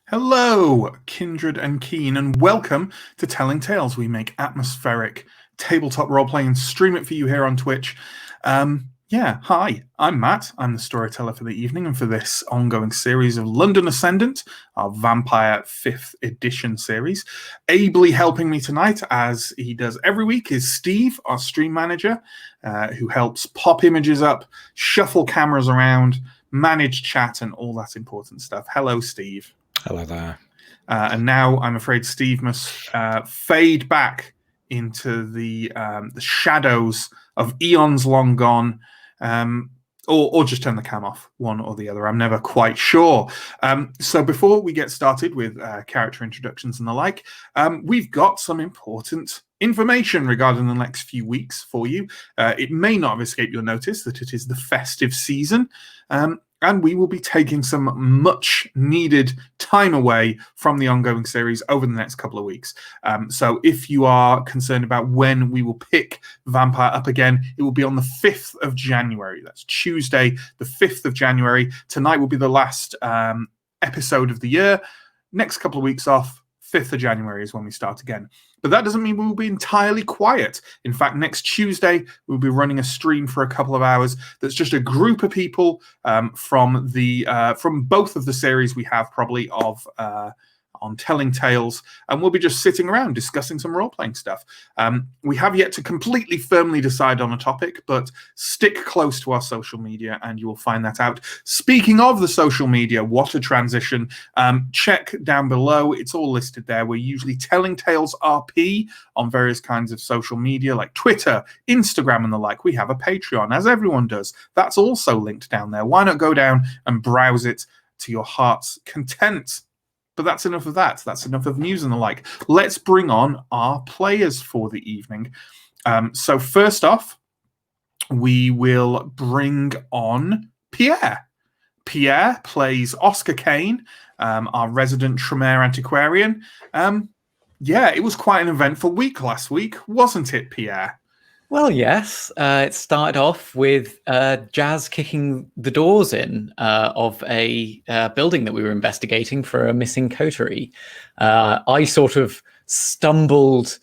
Hello, kindred and keen, and welcome to Telling Tales. We make atmospheric tabletop role-playing and stream it for you here on Twitch. Hi, I'm Matt. I'm the storyteller for the evening and for this ongoing series of London Ascendant, our Vampire 5th edition series. Ably helping me tonight, as he does every week, is Steve, our stream manager, who helps pop images up, shuffle cameras around, manage chat, and all that important stuff. Hello, Steve. Hello there. And now I'm afraid Steve must fade back into the shadows of eons long gone, or just turn the cam off, one or the other. I'm never quite sure. So before we get started with character introductions and the like, we've got some important information regarding the next few weeks for you. It may not have escaped your notice that it is the festive season. And we will be taking some much needed time away from the ongoing series over the next couple of weeks. So if you are concerned about when we will pick Vampire up again, it will be on the 5th of January. That's Tuesday, the 5th of January. Tonight will be the last episode of the year. Next couple of weeks off, 5th of January is when we start again. But that doesn't mean we will be entirely quiet. In fact, next Tuesday, we'll be running a stream for a couple of hours that's just a group of people from both of the series we have probably on Telling Tales, and we'll be just sitting around discussing some role-playing stuff. We have yet to completely firmly decide on a topic, but stick close to our social media and you will find that out. Speaking of the social media, what a transition. Check down below. It's all listed there. We're usually Telling Tales RP on various kinds of social media like Twitter, Instagram, and the like. We have a Patreon, as everyone does. That's also linked down there. Why not go down and browse it to your heart's content? But that's enough of that. That's enough of news and the like. Let's bring on our players for the evening. So first off, we will bring on Pierre. Pierre plays Oscar Kane, our resident Tremere antiquarian. It was quite an eventful week last week, wasn't it, Pierre? Well, yes. It started off with Jazz kicking the doors in of a building that we were investigating for a missing coterie. I sort of stumbled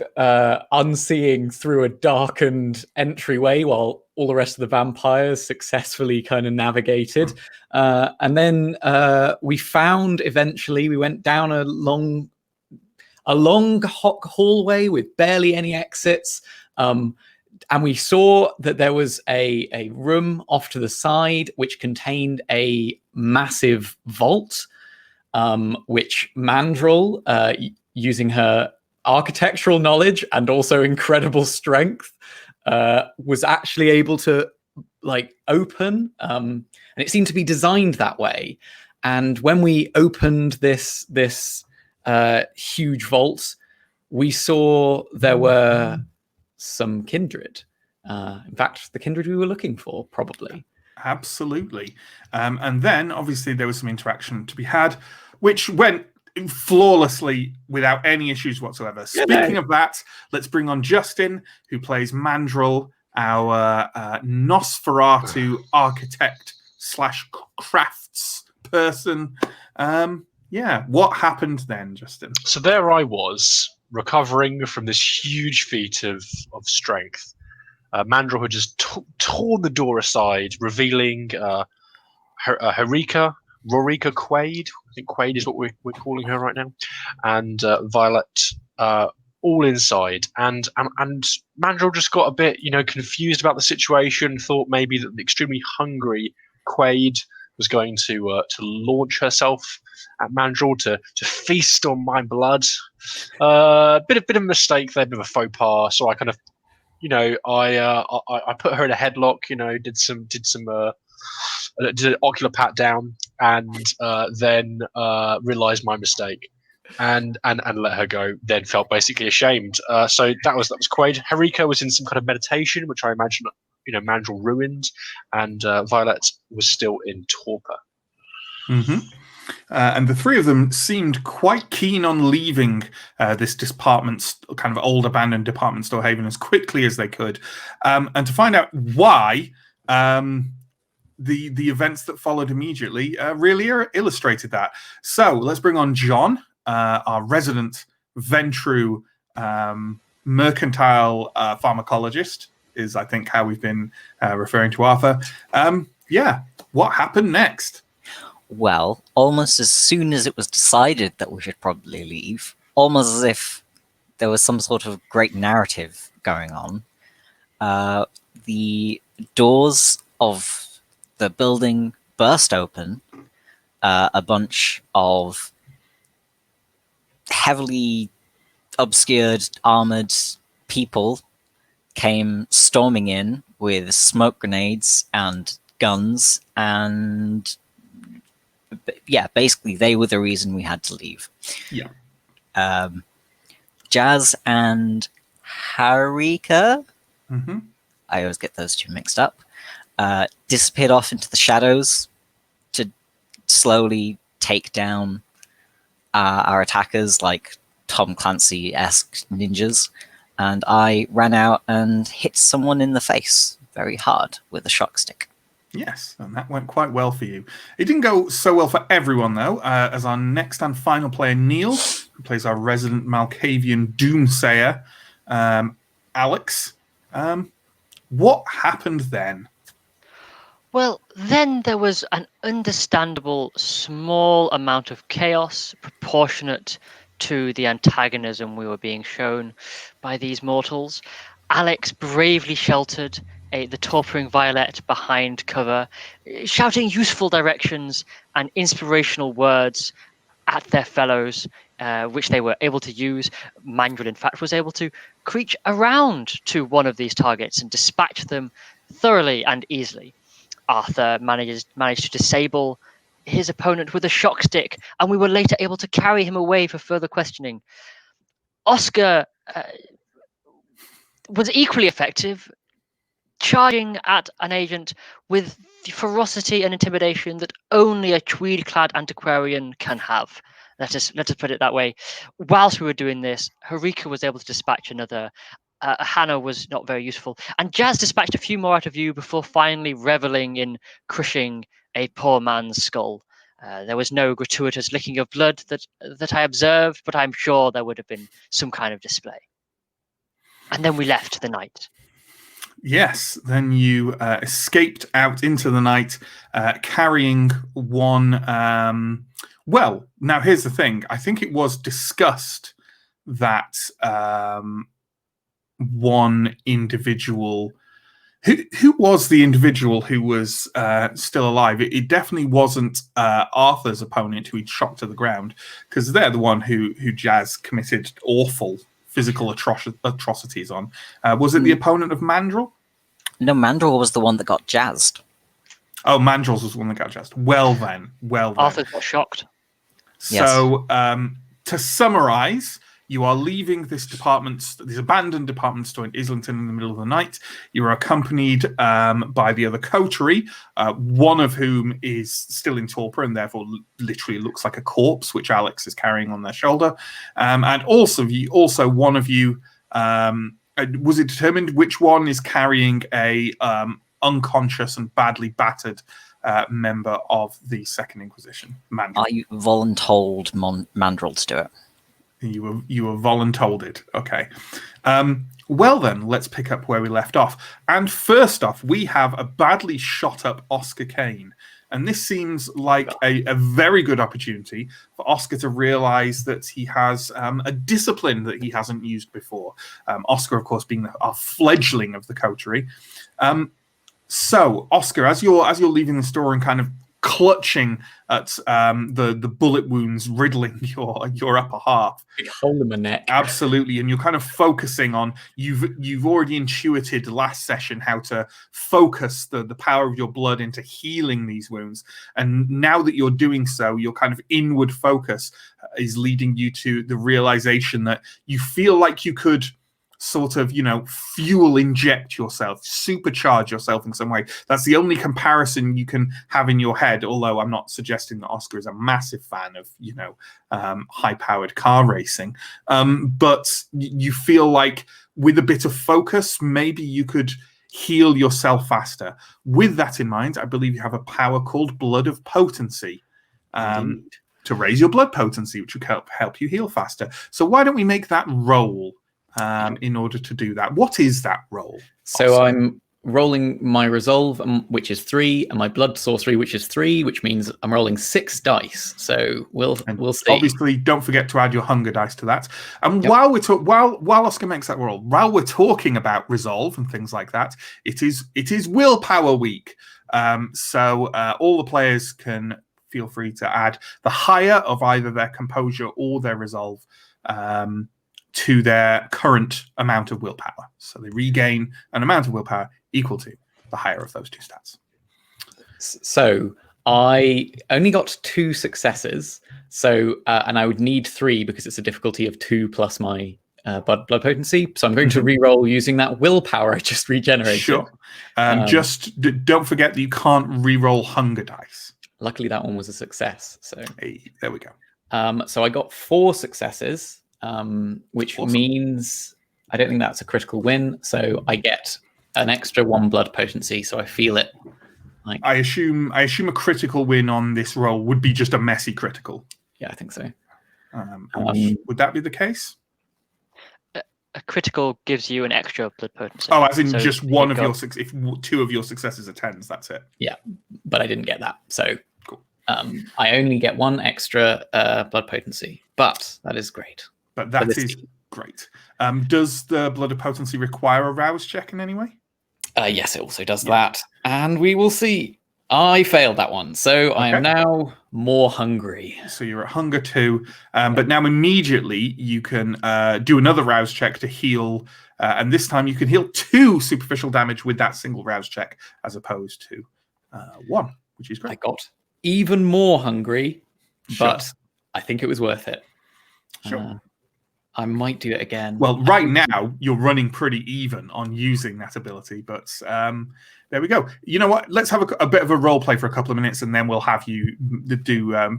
unseeing through a darkened entryway while all the rest of the vampires successfully kind of navigated. And then we went down a long hallway with barely any exits. And we saw that there was a room off to the side which contained a massive vault, which Mandrel, using her architectural knowledge and also incredible strength, was actually able to open. And it seemed to be designed that way. And when we opened this huge vault, we saw there were some kindred. In fact, the kindred we were looking for, probably. Absolutely. And then, obviously, there was some interaction to be had, which went flawlessly without any issues whatsoever. Speaking of that, let's bring on Justin, who plays Mandrel, our Nosferatu architect / crafts person. What happened then, Justin? So there I was, recovering from this huge feat of strength. Mandrel had just torn the door aside, revealing Rorica Quaid. I think Quaid is what we're calling her right now, and Violet, all inside. And Mandrel just got a bit, confused about the situation. Thought maybe that the extremely hungry Quaid was going to launch herself at Mandrel to feast on my blood. Bit of a mistake there, bit of a faux pas. So I kind of, I put her in a headlock. Did an ocular pat down, and then realised my mistake, and let her go. Then felt basically ashamed. So that was Quaid. Harika was in some kind of meditation, which I imagine Mandrel ruined, and Violet was still in torpor. Mm-hmm. And the three of them seemed quite keen on leaving this department, kind of old abandoned department store haven, as quickly as they could. And to find out why, the events that followed immediately really illustrated that. So let's bring on John, our resident Ventru mercantile pharmacologist, is I think how we've been referring to Arthur. Yeah, what happened next? Well, almost as soon as it was decided that we should probably leave, almost as if there was some sort of great narrative going on, the doors of the building burst open. A bunch of heavily obscured, armored people came storming in with smoke grenades and guns, and yeah, basically they were the reason we had to leave. Yeah. Jazz and Harika, Mm-hmm. I always get those two mixed up, disappeared off into the shadows to slowly take down our attackers like Tom Clancy-esque ninjas, and I ran out and hit someone in the face very hard with a shock stick. Yes, and that went quite well for you. It didn't go so well for everyone, though, as our next and final player, Neill, who plays our resident Malkavian doomsayer, Alex. What happened then? Well, then there was an understandable small amount of chaos proportionate to the antagonism we were being shown by these mortals. Alex bravely sheltered the torturing Violet behind cover, shouting useful directions and inspirational words at their fellows, which they were able to use. Mandrill, in fact, was able to creep around to one of these targets and dispatch them thoroughly and easily. Arthur managed to disable his opponent with a shock stick, and we were later able to carry him away for further questioning. Oscar was equally effective, charging at an agent with the ferocity and intimidation that only a tweed-clad antiquarian can have. Let us put it that way. Whilst we were doing this, Harika was able to dispatch another. Hannah was not very useful, and Jazz dispatched a few more out of you before finally reveling in crushing a poor man's skull. There was no gratuitous licking of blood that I observed, but I'm sure there would have been some kind of display. And then we left the night. Yes, then you escaped out into the night, carrying one. Well, now here's the thing. I think it was discussed that one individual. Who was the individual who was still alive? It definitely wasn't Arthur's opponent who he'd shot to the ground, because they're the one who Jazz committed awful physical atrocities on. Was it the opponent of Mandrill? No, Mandrill was the one that got jazzed. Oh, Mandrill's was the one that got jazzed. Well then. Arthur got shocked. So, to summarize, you are leaving this abandoned department store in Islington in the middle of the night. You are accompanied by the other coterie, one of whom is still in torpor and therefore literally looks like a corpse, which Alex is carrying on their shoulder. And also one of you, was it determined which one is carrying a unconscious and badly battered member of the Second Inquisition? Mandrill. I voluntold Mandrill to do it. You were voluntolded. Okay. Well then, let's pick up where we left off. And first off, we have a badly shot up Oscar Kane. And this seems like a very good opportunity for Oscar to realize that he has a discipline that he hasn't used before. Oscar, of course, being our fledgling of the coterie. So, Oscar, as you're leaving the store and kind of clutching at the bullet wounds riddling your upper half, big hole in my neck. Absolutely, and you're kind of focusing on you've already intuited last session how to focus the power of your blood into healing these wounds, and now that you're doing so, your kind of inward focus is leading you to the realization that you feel like you could sort of, fuel inject yourself, supercharge yourself in some way. That's the only comparison you can have in your head, although I'm not suggesting that Oscar is a massive fan of, high-powered car racing. But you feel like with a bit of focus, maybe you could heal yourself faster. With that in mind, I believe you have a power called Blood of Potency to raise your blood potency, which will help you heal faster. So why don't we make that roll in order to do that? What is that roll? So Awesome. I'm rolling my resolve, which is 3, and my blood sorcery, which is 3, which means I'm rolling 6 dice. So we'll see. Obviously, don't forget to add your hunger dice to that. And while Oscar makes that roll, while we're talking about resolve and things like that, it is willpower week. So all the players can feel free to add the higher of either their composure or their resolve to their current amount of willpower. So they regain an amount of willpower equal to the higher of those two stats. So I only got 2 successes. So and I would need 3 because it's a difficulty of 2 plus my blood potency. So I'm going to re-roll using that willpower I just regenerated. Sure. Just don't forget that you can't re-roll hunger dice. Luckily, that one was a success. So hey, there we go. So I got 4 successes, which Awesome. means I don't think that's a critical win. So I get an extra 1 blood potency. So I feel it. Like I assume a critical win on this roll would be just a messy critical. Yeah, I think so. Would that be the case? A critical gives you an extra blood potency. Oh, as in So just one of go- your if 2 of your successes are 10s, that's it. Yeah, but I didn't get that. So Cool. I only get 1 extra blood potency, but that is great. But that is great. Does the blood of potency require a rouse check in any way? Yes, it also does that. And we will see. I failed that one. So I am now more hungry. So you're at hunger 2. But now immediately you can do another rouse check to heal. And this time you can heal 2 superficial damage with that single rouse check as opposed to 1, which is great. I got even more hungry, Sure. but I think it was worth it. Sure. I might do it again. Well, right now you're running pretty even on using that ability, but there we go. You know what? Let's have a bit of a role play for a couple of minutes, and then we'll have you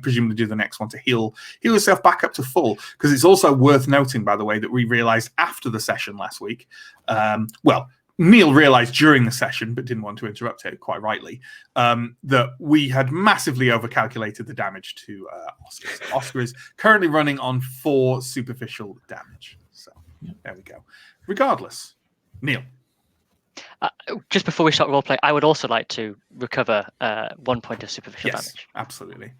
presumably do the next one to heal yourself back up to full. Because it's also worth noting, by the way, that we realised after the session last week. Neill realised during the session, but didn't want to interrupt it, quite rightly, that we had massively overcalculated the damage to Oscar. So Oscar is currently running on 4 superficial damage. So there we go. Regardless, Neill. Just before we start roleplay, I would also like to recover 1 point of superficial damage. Absolutely.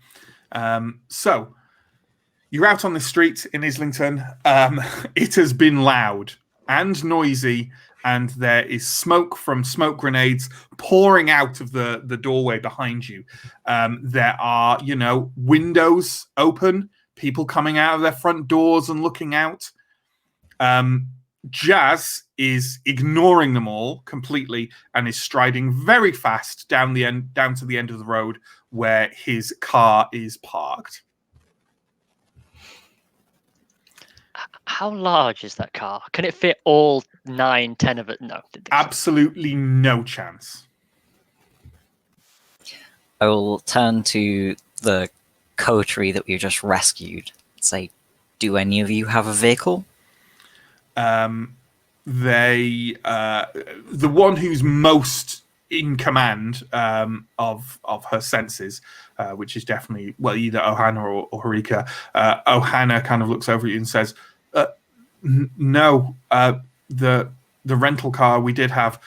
So you're out on the street in Islington. It has been loud and noisy, and there is smoke from smoke grenades pouring out of the doorway behind you. There are, windows open, people coming out of their front doors and looking out. Jazz is ignoring them all completely and is striding very fast down to the end of the road where his car is parked. How large is that car? Can it fit all 9, 10 of it? No. Absolutely no chance. I will turn to the coterie that we just rescued and say, do any of you have a vehicle? The one who's most in command of her senses, which is definitely either Ohana or Harika. Ohana kind of looks over at you and says, "No, the rental car we did have,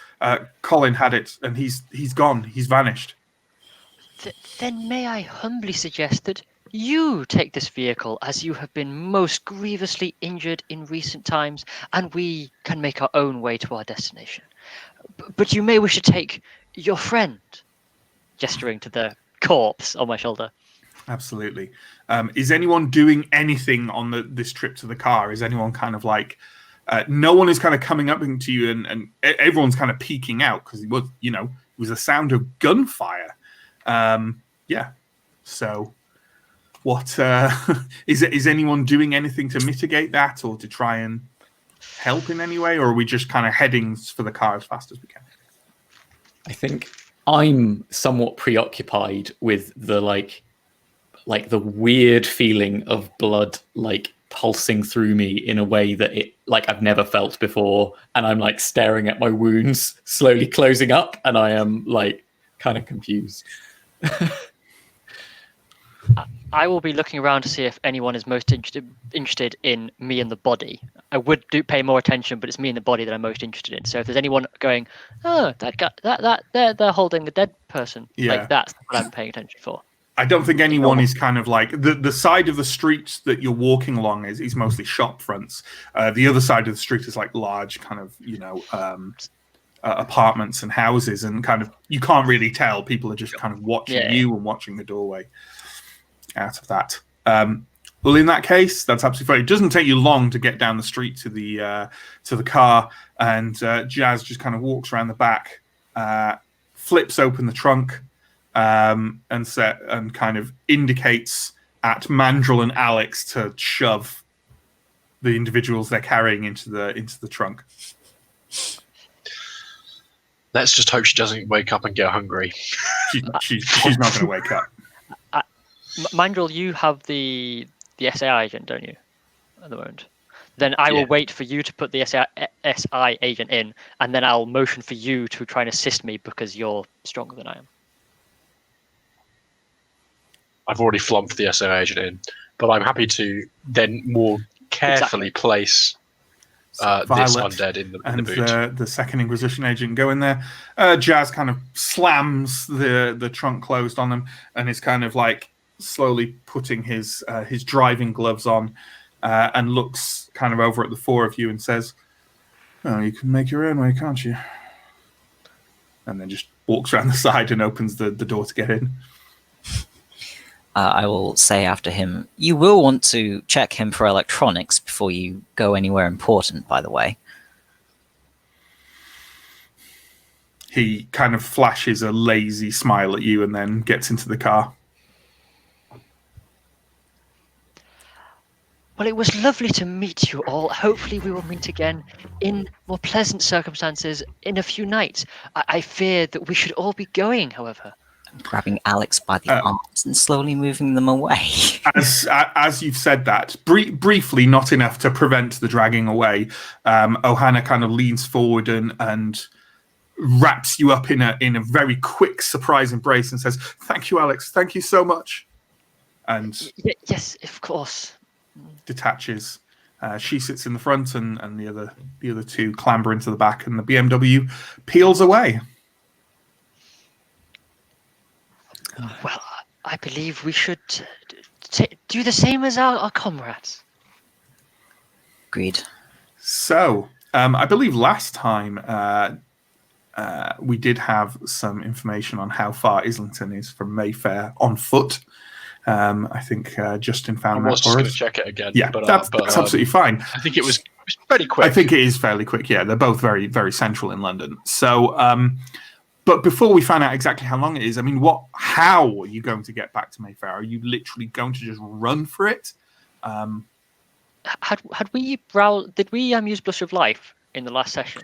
Colin had it, and he's gone. He's vanished." Then may I humbly suggest that you take this vehicle, as you have been most grievously injured in recent times, and we can make our own way to our destination. But you may wish to take your friend, gesturing to the corpse on my shoulder. Absolutely. Is anyone doing anything on this trip to the car? Is anyone kind of like, no one is kind of coming up to you and everyone's kind of peeking out because it was a sound of gunfire. So what is anyone doing anything to mitigate that or to try and help in any way, or are we just kind of heading for the car as fast as we can? I think I'm somewhat preoccupied with the like the weird feeling of blood pulsing through me in a way that it like I've never felt before, and I'm like staring at my wounds slowly closing up, and I am like kind of confused. I will be looking around to see if anyone is most interested in me and the body. I would pay more attention, but it's me and the body that I'm most interested in. So if there's anyone going, oh, that guy, that they're holding a dead person, like that's what I'm paying attention for. I don't think anyone is kind of like the side of the street that you're walking along is mostly shop fronts. The other side of the street is like large kind of apartments and houses, and kind of you can't really tell. People are just kind of watching you and watching the doorway out of that. Well, in that case, that's absolutely fine. It doesn't take you long to get down the street to the car, and Jazz just kind of walks around the back, flips open the trunk, and kind of indicates at Mandrill and Alex to shove the individuals they're carrying into the trunk. Let's just hope she doesn't wake up and get hungry. She's not going to wake up. Mandrill, you have the SAI agent, don't you, at the moment? Then I will wait for you to put the SI agent in, and then I'll motion for you to try and assist me because you're stronger than I am. I've already flumped the SI agent in, but I'm happy to then more carefully place this undead in the boot. And the second Inquisition agent go in there. Jazz kind of slams the trunk closed on them and is kind of like slowly putting his driving gloves on and looks kind of over at the four of you and says, "Oh, you can make your own way, can't you?" And then just walks around the side and opens the door to get in. I will say after him, you will want to check him for electronics before you go anywhere important, by the way. He kind of flashes a lazy smile at you and then gets into the car. Well, it was lovely to meet you all. Hopefully we will meet again in more pleasant circumstances in a few nights. I fear that we should all be going, however. Grabbing Alex by the arms and slowly moving them away. As you've said that, briefly, not enough to prevent the dragging away, Ohana kind of leans forward and wraps you up in a very quick surprise embrace and says, "Thank you, Alex. Thank you so much." And yes, of course. Detaches. She sits in the front, and the other two clamber into the back, and the BMW peels away. Well, I believe we should do the same as our comrades. Agreed. So, I believe last time we did have some information on how far Islington is from Mayfair on foot. I think Justin found that for us. I was just going to check it again. Yeah, but that's absolutely fine. I think it was pretty quick. I think it is fairly quick, yeah. They're both very, very central in London. So, but before we find out exactly how long it is, I mean, how are you going to get back to Mayfair? Are you literally going to just run for it? Did we use Blush of Life in the last session?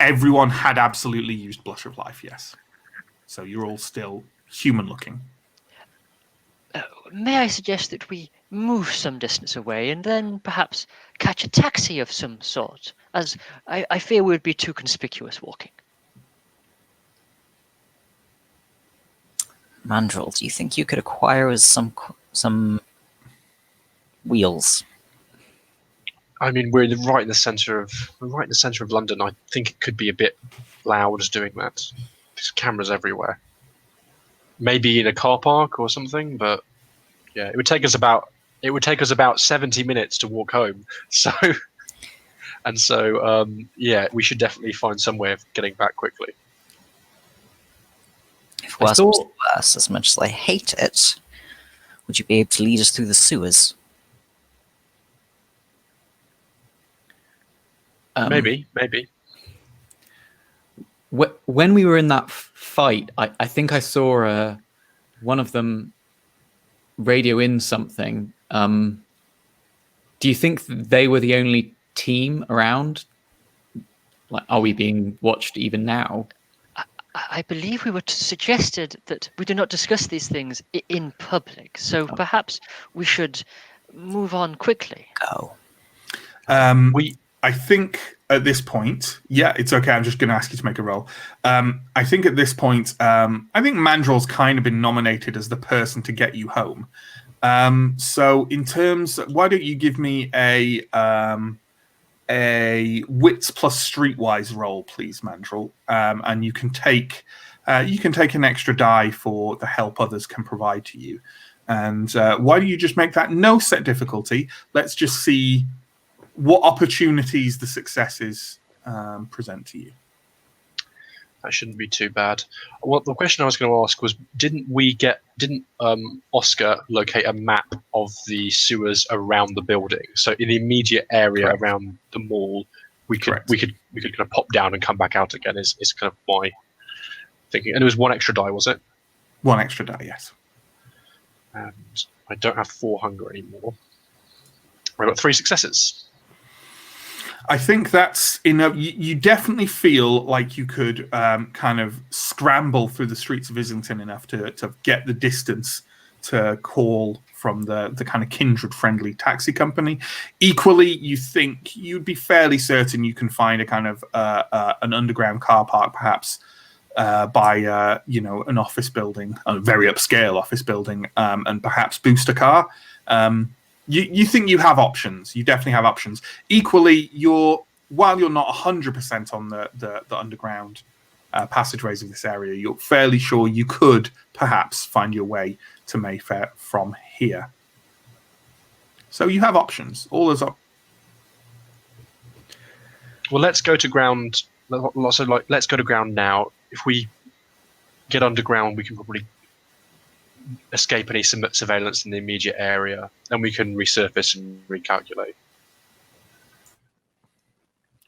Everyone had absolutely used Blush of Life, yes. So you're all still human looking. May I suggest that we move some distance away and then perhaps catch a taxi of some sort, as I fear we would be too conspicuous walking. Mandrill, do you think you could acquire us some wheels? I mean, we're right in the center of London. I think it could be a bit loud doing that. There's cameras everywhere. Maybe in a car park or something, but yeah, it would take us about 70 minutes to walk home. So, yeah, we should definitely find some way of getting back quickly. If worse comes to worse, as much as I hate it, would you be able to lead us through the sewers? Maybe. When we were in that fight, I think I saw one of them radio in something. Do you think they were the only team around? Like, are we being watched even now? I believe we were suggested that we do not discuss these things in public. So perhaps we should move on quickly. Go. I think at this point, yeah, it's okay. I'm just going to ask you to make a roll. I think at this point, I think Mandrel's kind of been nominated as the person to get you home. So in terms, why don't you give me a wits plus streetwise roll, please, Mandrel, and you can take an extra die for the help others can provide to you. And why don't you just make that no set difficulty? Let's just see what opportunities the successes present to you. That shouldn't be too bad. Well, the question I was going to ask was, didn't Oscar locate a map of the sewers around the building? So in the immediate area Correct. around the mall, we could Correct. kind of pop down and come back out again. Is kind of my thinking. And it was one extra die, was it? One extra die, yes. And I don't have 4 hunger anymore. I got 3 successes. I think that's enough. You definitely feel like you could kind of scramble through the streets of Islington enough to get the distance to call from the kind of kindred-friendly taxi company. Equally, you think you'd be fairly certain you can find a kind of an underground car park, perhaps by an office building, a very upscale office building, and perhaps boost a car. You think you have options. You definitely have options. Equally, while you're not 100% on the underground passageways of this area, you're fairly sure you could perhaps find your way to Mayfair from here. So you have options. All those options. Well, let's go to ground. Let's go to ground now. If we get underground, we can probably escape any surveillance in the immediate area, and we can resurface and recalculate.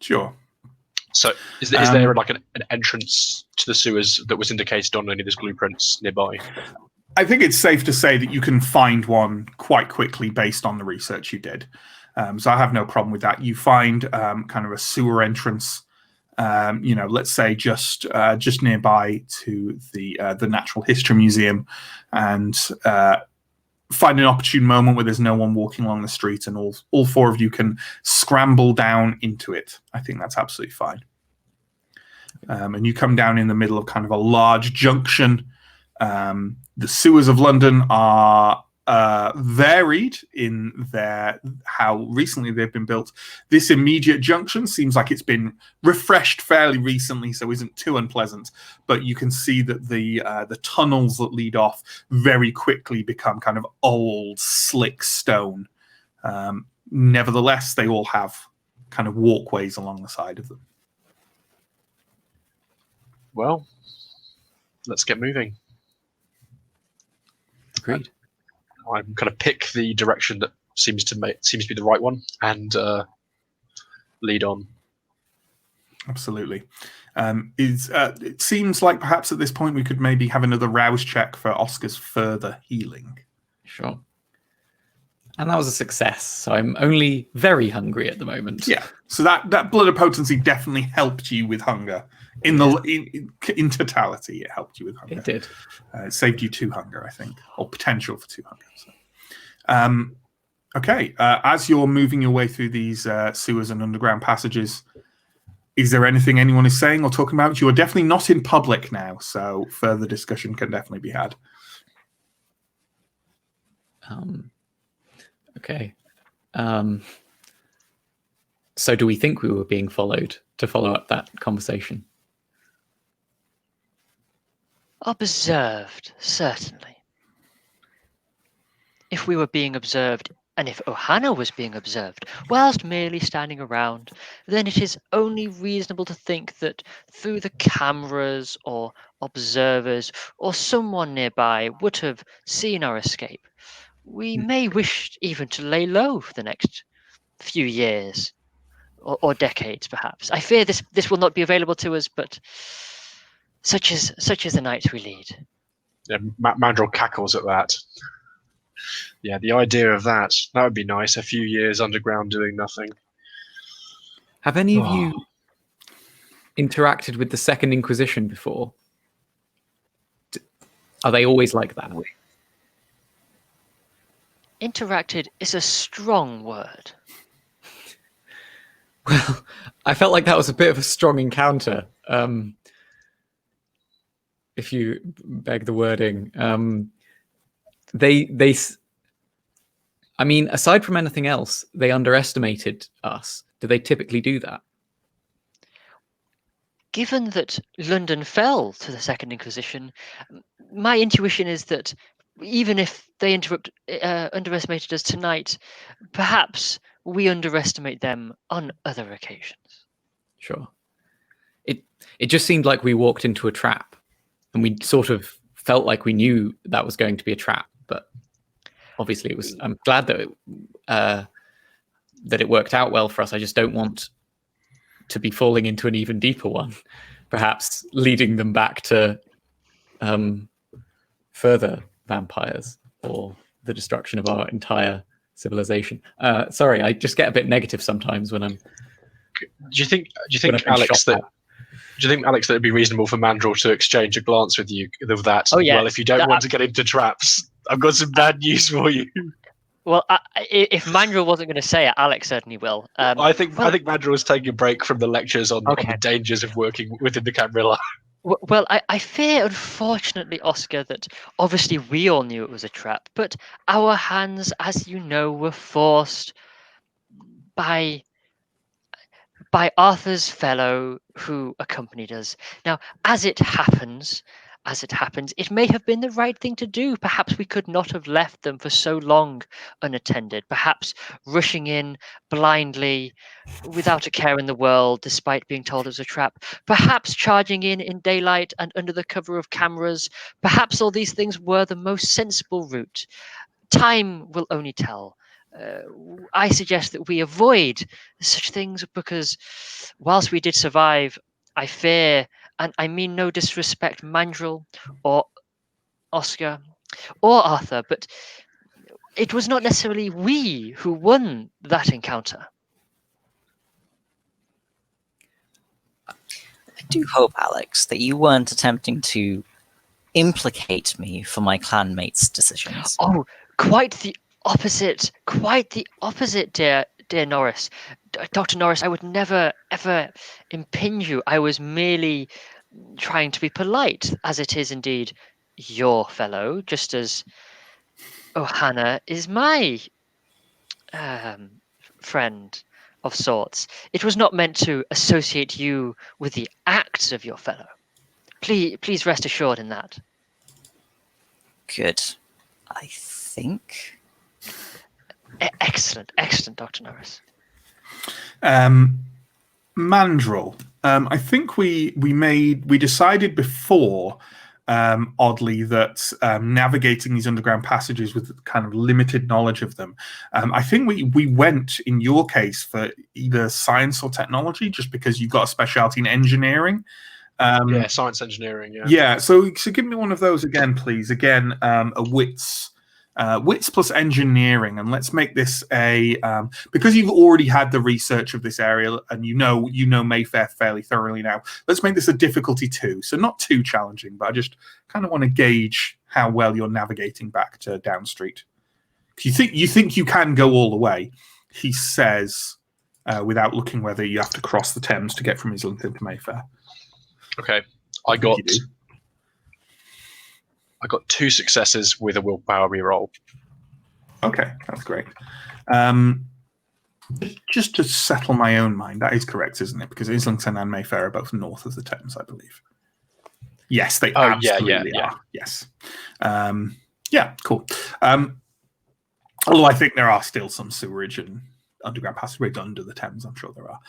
Sure. So is there like an entrance to the sewers that was indicated on any of these blueprints nearby? I think it's safe to say that you can find one quite quickly based on the research you did. So I have no problem with that. You find kind of a sewer entrance, let's say just nearby to the Natural History Museum, and find an opportune moment where there's no one walking along the street, and all 4 of you can scramble down into it. I think that's absolutely fine. And you come down in the middle of kind of a large junction. The sewers of London are varied in how recently they've been built. This immediate junction seems like it's been refreshed fairly recently, so isn't too unpleasant. But you can see that the tunnels that lead off very quickly become kind of old, slick stone. Nevertheless, they all have kind of walkways along the side of them. Well, let's get moving. Agreed. I'm going to pick the direction that seems to be the right one and lead on. Absolutely. It seems like perhaps at this point we could maybe have another rouse check for Oscar's further healing. Sure. And that was a success. So I'm only very hungry at the moment. Yeah. So that blood of potency definitely helped you with hunger. In totality, it helped you with hunger. It did. It saved you 2 hunger, I think, or potential for 2 hunger. So. Okay. As you're moving your way through these sewers and underground passages, is there anything anyone is saying or talking about? You are definitely not in public now, so further discussion can definitely be had. Okay. So do we think we were being followed to follow up that conversation? Observed, certainly. If we were being observed, and if Ohana was being observed, whilst merely standing around, then it is only reasonable to think that through the cameras or observers or someone nearby would have seen our escape. We may wish even to lay low for the next few years or decades, perhaps. I fear this will not be available to us, but such is the night we lead. Yeah, Mandrel cackles at that. Yeah, the idea of that would be nice. A few years underground doing nothing. Have any of you interacted with the Second Inquisition before? Are they always like that? Interacted is a strong word. Well, I felt like that was a bit of a strong encounter. If you beg the wording, I mean, aside from anything else, they underestimated us. Do they typically do that? Given that London fell to the Second Inquisition, my intuition is that even if they underestimated us tonight, perhaps we underestimate them on other occasions. Sure. It just seemed like we walked into a trap, and we sort of felt like we knew that was going to be a trap, but obviously it was. I'm glad that it worked out well for us. I just don't want to be falling into an even deeper one, perhaps leading them back to further vampires or the destruction of our entire civilization. Sorry, I just get a bit negative sometimes when I'm. Do you think, Alex, that it'd be reasonable for Mandrel to exchange a glance with you of that? Oh, yeah. Well, if you don't want to get into traps, I've got some bad news for you. Well, if Mandrel wasn't going to say it, Alex certainly will. I think Mandrel was taking a break from the lectures on the dangers of working within the Camarilla. Well, I fear, unfortunately, Oscar, that obviously we all knew it was a trap, but our hands, as you know, were forced by Arthur's fellow who accompanied us. Now, as it happens, it may have been the right thing to do. Perhaps we could not have left them for so long unattended. Perhaps rushing in blindly, without a care in the world, despite being told it was a trap. Perhaps charging in daylight and under the cover of cameras. Perhaps all these things were the most sensible route. Time will only tell. I suggest that we avoid such things because whilst we did survive, I fear, and I mean no disrespect, Mandrel or Oscar or Arthur, but it was not necessarily we who won that encounter. I do hope, Alex, that you weren't attempting to implicate me for my clanmates' decisions. Oh, quite the opposite, dear Norris. Dr. Norris, I would never, ever impinge you. I was merely trying to be polite, as it is indeed your fellow, just as Ohana is my friend of sorts. It was not meant to associate you with the acts of your fellow. Please rest assured in that. Good. I think. Excellent, Dr. Norris. Mandrel. I think we decided before, oddly, that navigating these underground passages with kind of limited knowledge of them. I think we went in your case for either science or technology, just because you've got a specialty in engineering. Yeah, science engineering. Yeah. Yeah. So give me one of those again, please. Again, a wits plus engineering, and let's make this a because you've already had the research of this area and you know Mayfair fairly thoroughly now. Let's make this a difficulty 2, so not too challenging, but I just kind of want to gauge how well you're navigating back to Down Street. You think you can go all the way, he says, without looking whether you have to cross the Thames to get from Islington to Mayfair. Okay, I got 2 successes with a willpower reroll. Okay, that's great. Just to settle my own mind, that is correct, isn't it? Because Islington and Mayfair are both north of the Thames, I believe. Yes, they absolutely are. Yes. Yeah, cool. Although I think there are still some sewerage and underground passageways under the Thames. I'm sure there are.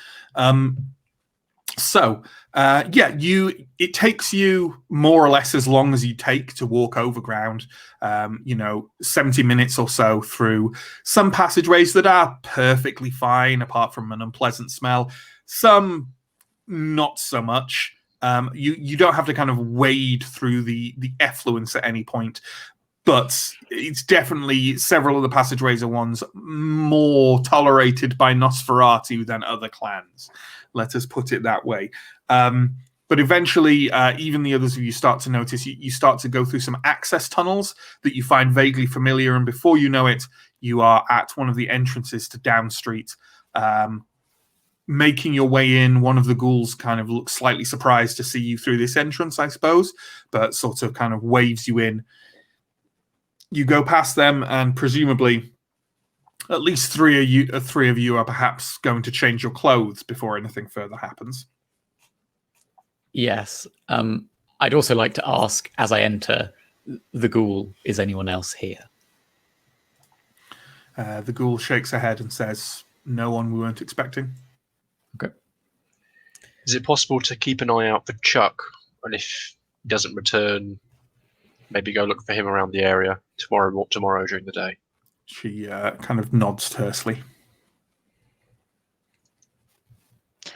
It takes you more or less as long as you take to walk overground, 70 minutes or so through some passageways that are perfectly fine, apart from an unpleasant smell. Some not so much. You don't have to kind of wade through the effluence at any point, but it's definitely several of the passageways are ones more tolerated by Nosferatu than other clans. Let us put it that way. But eventually, even the others of you start to notice, you start to go through some access tunnels that you find vaguely familiar, and before you know it, you are at one of the entrances to Down Street. Making your way in, one of the ghouls kind of looks slightly surprised to see you through this entrance, I suppose, but sort of kind of waves you in. You go past them, and presumably at least three of you are perhaps going to change your clothes before anything further happens. Yes. I'd also like to ask, as I enter the ghoul, is anyone else here? The ghoul shakes her head and says, no one we weren't expecting. Okay. Is it possible to keep an eye out for Chuck? And if he doesn't return, maybe go look for him around the area tomorrow during the day? She kind of nods tersely.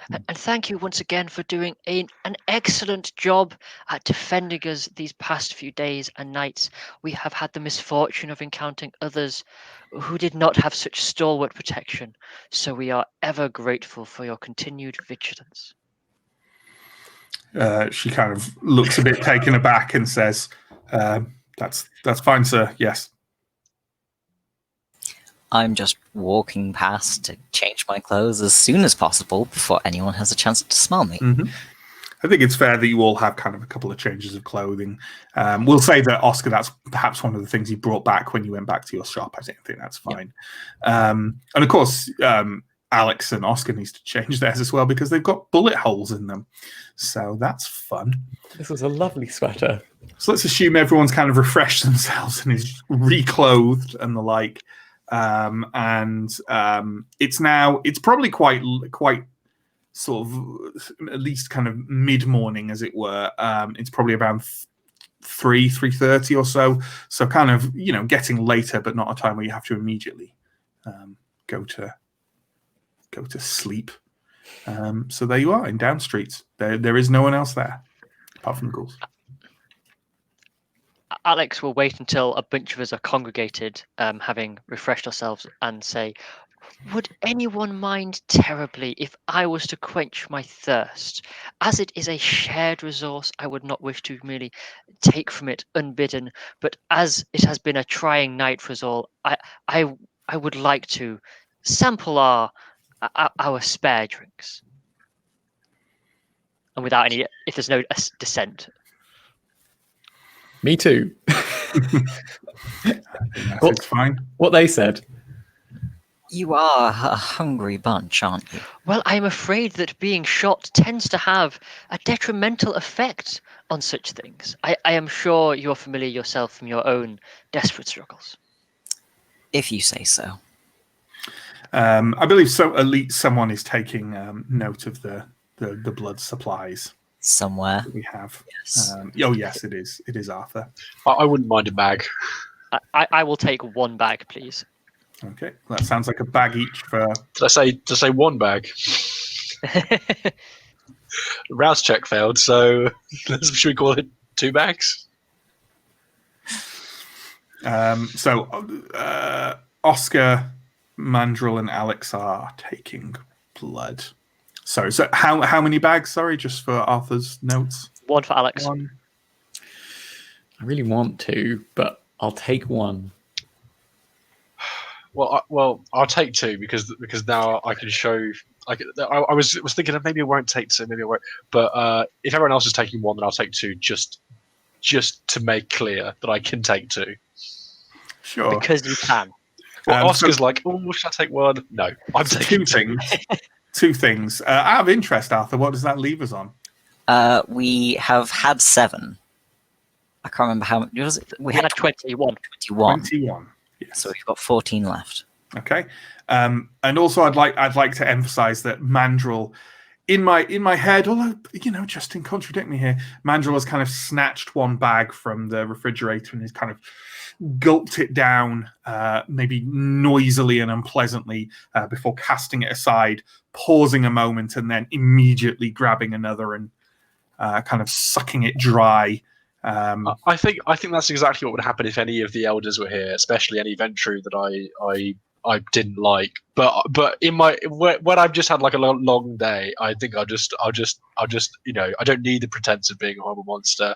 And thank you once again for doing an excellent job at defending us these past few days and nights. We have had the misfortune of encountering others who did not have such stalwart protection, so we are ever grateful for your continued vigilance. She kind of looks a bit taken aback and says, that's fine, sir, yes. I'm just walking past to change my clothes as soon as possible before anyone has a chance to smell me. Mm-hmm. I think it's fair that you all have kind of a couple of changes of clothing. We'll say that, Oscar, that's perhaps one of the things you brought back when you went back to your shop. I think that's fine. Yeah. And of course, Alex and Oscar needs to change theirs as well because they've got bullet holes in them. So that's fun. This is a lovely sweater. So let's assume everyone's kind of refreshed themselves and is reclothed and the like. It's probably quite sort of at least kind of mid-morning, as it were. It's probably around 3:30 or so. So kind of, getting later, but not a time where you have to immediately go to sleep. So there you are in Down Street. There is no one else there apart from the ghouls. Alex will wait until a bunch of us are congregated, having refreshed ourselves, and say, would anyone mind terribly if I was to quench my thirst? As it is a shared resource, I would not wish to merely take from it unbidden, but as it has been a trying night for us all, I would like to sample our spare drinks. And without any, if there's no dissent. Me too. It's fine. What they said. You are a hungry bunch, aren't you? Well, I'm afraid that being shot tends to have a detrimental effect on such things. I am sure you're familiar yourself from your own desperate struggles. If you say so. I believe so. At least someone is taking note of the blood supplies. Somewhere we have. Yes. Yes, it is. It is Arthur. I wouldn't mind a bag. I will take one bag, please. Okay, that sounds like a bag each for. Did I say one bag? Rouse check failed, so should we call it 2 bags? Oscar, Mandrill, and Alex are taking blood. So how many bags? Sorry, just for Arthur's notes. 1 for Alex. 1. I really want to, but I'll take 1. Well, I'll take 2 because now I can show. I was thinking of maybe I won't take 2, maybe I won't. But if everyone else is taking 1, then I'll take 2 just to make clear that I can take 2. Sure. Because you can. Well, Oscar's like, oh, should I take 1? No, I'm taking 2 things. 2 things. Out of interest, Arthur, what does that leave us on? We have had 7. I can't remember how many was it. We had 21. 21. Yes. So we've got 14 left. Okay. And also, I'd like to emphasize that Mandrill, in my head, although Justin, contradict me here, Mandrill has kind of snatched 1 bag from the refrigerator and has kind of gulped it down, maybe noisily and unpleasantly, before casting it aside, pausing a moment, and then immediately grabbing another and kind of sucking it dry. I think that's exactly what would happen if any of the elders were here, especially any Ventru that I I didn't like. But in my when I've just had like a long day, I think I'll just I don't need the pretense of being a horrible monster.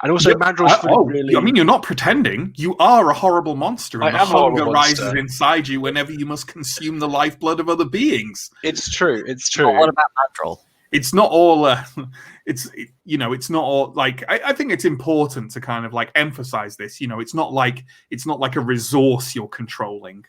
And also, Mandrill's really. I mean, you're not pretending. You are a horrible monster, and I the am a horrible hunger rises monster. inside you whenever you must consume the lifeblood of other beings. It's true. But what about Mandrill? It's not all. It's not all like. I think it's important to kind of like emphasize this. It's not like a resource you're controlling.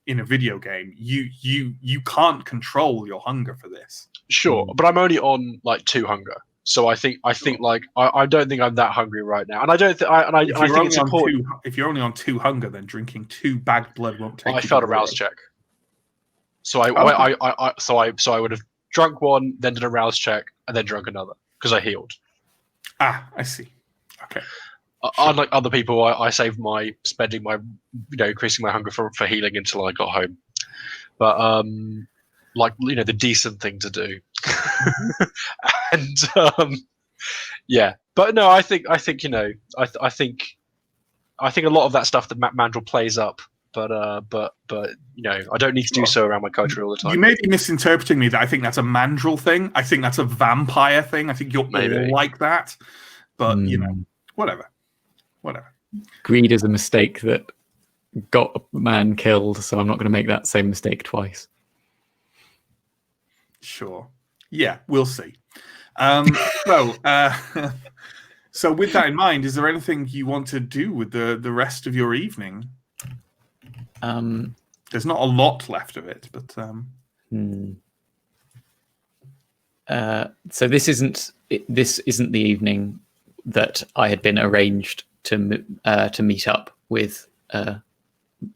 In a video game, you can't control your hunger for this. Sure, but I'm only on like 2 hunger, so I think like I don't think I'm that hungry right now, and I don't think I think it's important. If you're only on 2 hunger, then drinking 2 bagged blood won't take. I failed a rouse check, so I would have drunk 1, then did a rouse check, and then drunk another because I healed. I see. Okay. Unlike other people, I saved spending my increasing my hunger for healing until I got home. But the decent thing to do. And yeah, but no, I think I think a lot of that stuff that Mandrill plays up. But I don't need to do so around my culture all the time. You may be misinterpreting me. That I think that's a Mandrill thing. I think that's a vampire thing. I think you're all like that. But whatever. Greed is a mistake that got a man killed, so I'm not going to make that same mistake twice. Sure. Yeah, we'll see. So with that in mind, is there anything you want to do with the rest of your evening? There's not a lot left of it, but so this isn't the evening that I had been arranged to meet up with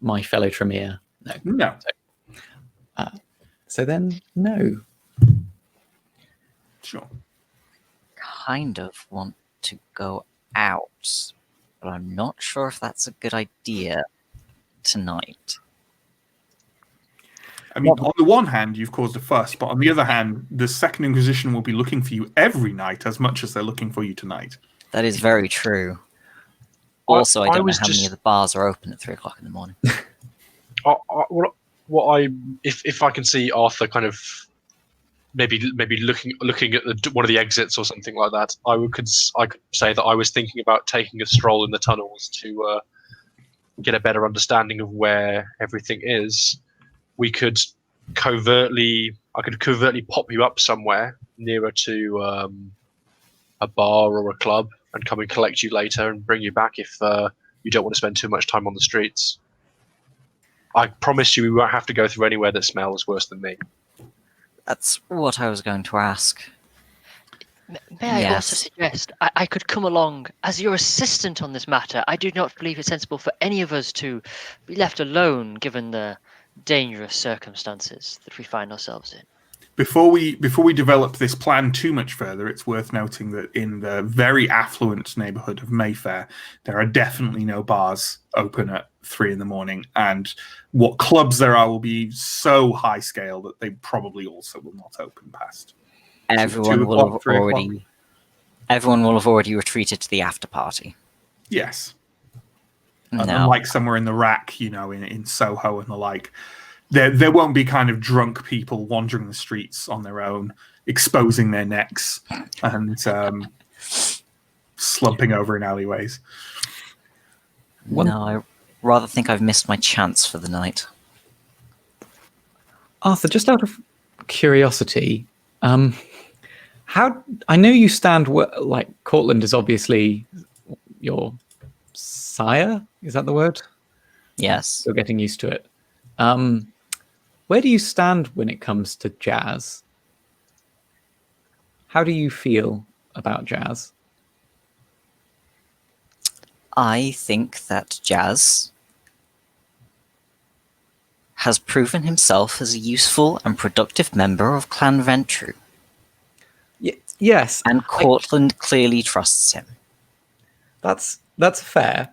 my fellow Tremere. No. So then, no. Sure. Kind of want to go out, but I'm not sure if that's a good idea tonight. I mean, on the one hand, you've caused a fuss, but on the other hand, the Second Inquisition will be looking for you every night as much as they're looking for you tonight. That is very true. Also, I don't know how many of the bars are open at 3 o'clock in the morning. If I can see Arthur kind of maybe looking at one of the exits or something like that, I could say that I was thinking about taking a stroll in the tunnels to get a better understanding of where everything is. I could covertly pop you up somewhere nearer to a bar or a club and come and collect you later and bring you back if you don't want to spend too much time on the streets. I promise you we won't have to go through anywhere that smells worse than me. That's what I was going to ask. May I also suggest I could come along as your assistant on this matter. I do not believe it's sensible for any of us to be left alone given the dangerous circumstances that we find ourselves in. Before we develop this plan too much further, it's worth noting that in the very affluent neighborhood of Mayfair, there are definitely no bars open at 3 in.the morning, and what clubs there are will be so high scale that they probably also will not open past. Everyone will have already retreated to the after party. Yes. No. Unlike somewhere in the rack, in Soho and the like. There won't be kind of drunk people wandering the streets on their own, exposing their necks and slumping over in alleyways. No, I rather think I've missed my chance for the night. Arthur, just out of curiosity, how I know you stand like Cortland is obviously your sire. Is that the word? Yes. Still getting used to it. Where do you stand when it comes to jazz? How do you feel about jazz? I think that Jazz has proven himself as a useful and productive member of Clan Ventru. Yes. And Cortland clearly trusts him. That's fair.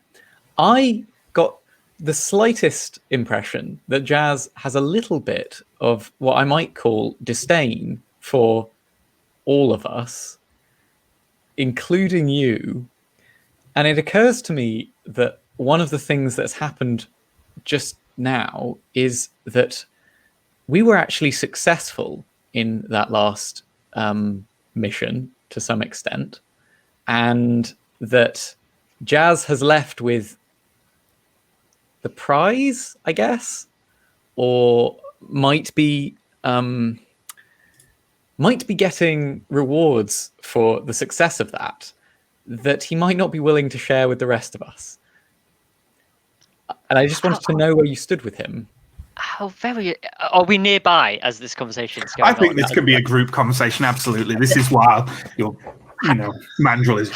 I got the slightest impression that Jazz has a little bit of what I might call disdain for all of us, including you. And it occurs to me that one of the things that's happened just now is that we were actually successful in that last mission to some extent, and that Jazz has left with the prize, I guess, or might be getting rewards for the success of that he might not be willing to share with the rest of us. And I just wanted to know where you stood with him. How very are we nearby as this conversation is going on? I think this could be a group conversation. Absolutely, this is while Mandrill is.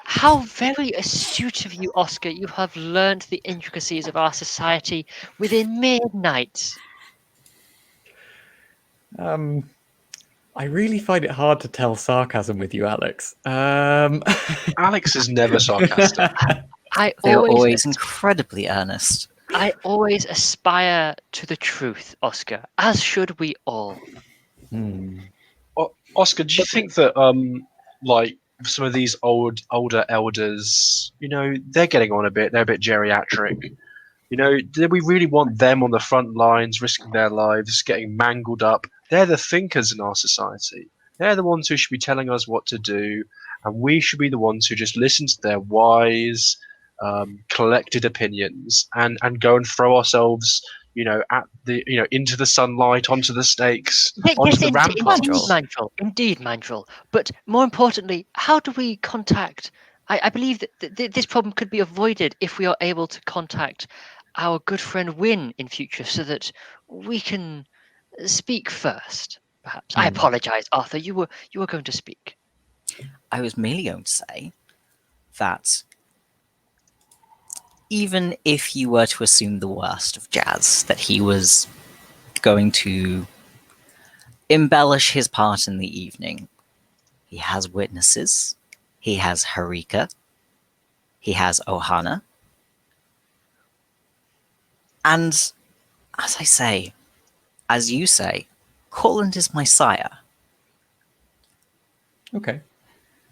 How very astute of you, Oscar. You have learned the intricacies of our society within midnight. I really find it hard to tell sarcasm with you, Alex. Alex is never sarcastic. They're always incredibly earnest. I always aspire to the truth, Oscar, as should we all. Oscar, do you think that like some of these older elders, they're getting on a bit, they're a bit geriatric. Do we really want them on the front lines, risking their lives, getting mangled up? They're the thinkers in our society. They're the ones who should be telling us what to do, and we should be the ones who just listen to their wise, collected opinions and go and throw ourselves, at the, into the sunlight, onto the stakes, onto the ramparts. Indeed, Mandrill. But more importantly, how do we contact? I believe that this problem could be avoided if we are able to contact our good friend Wynne in future, so that we can speak first. Perhaps I apologize, Arthur. You were going to speak. I was merely going to say that even if you were to assume the worst of Jazz, that he was going to embellish his part in the evening, he has witnesses, he has Harika, he has Ohana, and as you say, Cortland is my sire. Okay.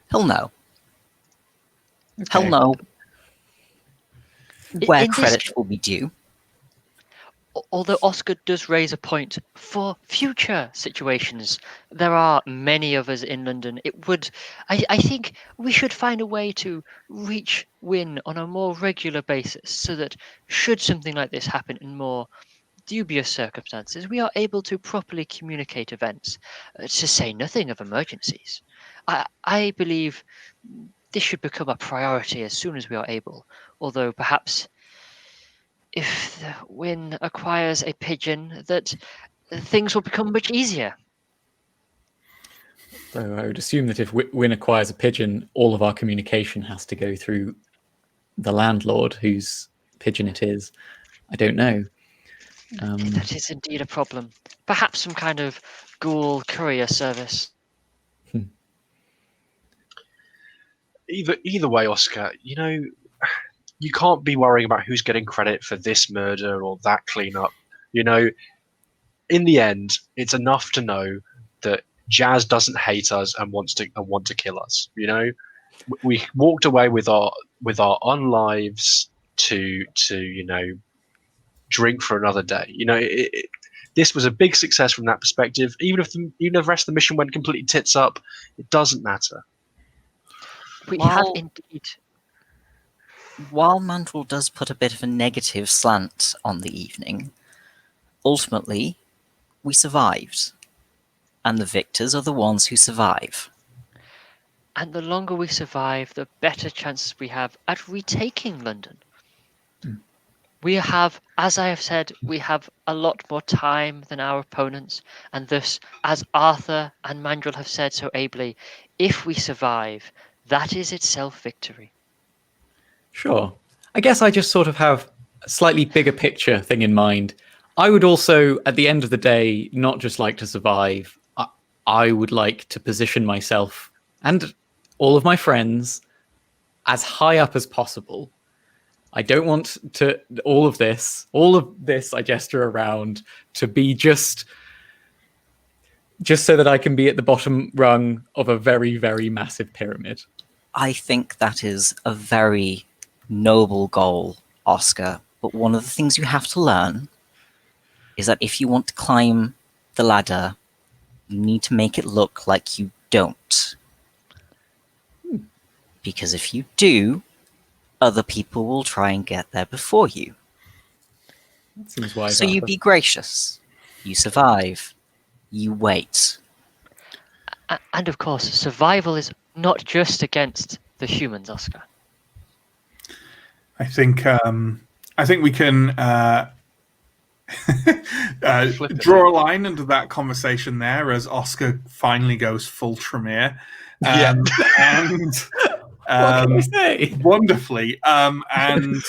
He'll know. Okay. He'll know where In this credit will be due. Although Oscar does raise a point for future situations, there are many of us in London. I think we should find a way to reach Wynne on a more regular basis, so that should something like this happen in more dubious circumstances, we are able to properly communicate events, to say nothing of emergencies. I believe this should become a priority as soon as we are able, although perhaps if Wynne acquires a pigeon, that things will become much easier. So I would assume that if Wynne acquires a pigeon, all of our communication has to go through the landlord whose pigeon it is. I don't know. That is indeed a problem. Perhaps some kind of ghoul courier service. Either way, Oscar, you can't be worrying about who's getting credit for this murder or that cleanup. In the end, it's enough to know that Jazz doesn't hate us and want to kill us. We walked away with our own lives to drink for another day. This was a big success from that perspective. Even if the rest of the mission went completely tits up, it doesn't matter. We have indeed. While Mandrill does put a bit of a negative slant on the evening, ultimately, we survived. And the victors are the ones who survive. And the longer we survive, the better chances we have at retaking London. We have, as I have said, we have a lot more time than our opponents, and thus, as Arthur and Mandrill have said so ably, if we survive, that is itself victory. Sure. I guess I just sort of have a slightly bigger picture thing in mind. I would also, at the end of the day, not just like to survive. I would like to position myself and all of my friends as high up as possible. I don't want to all of this I gesture around to be just so that I can be at the bottom rung of a very, very massive pyramid. I think that is a very noble goal, Oscar. But one of the things you have to learn is that if you want to climb the ladder, you need to make it look like you don't. Because if you do, other people will try and get there before you. That seems wise. So you Arthur. be gracious. You survive. You wait. And of course, survival is not just against the humans, Oscar. I think we can draw a line under that conversation there as Oscar finally goes full Tremere. And What can we say? wonderfully. And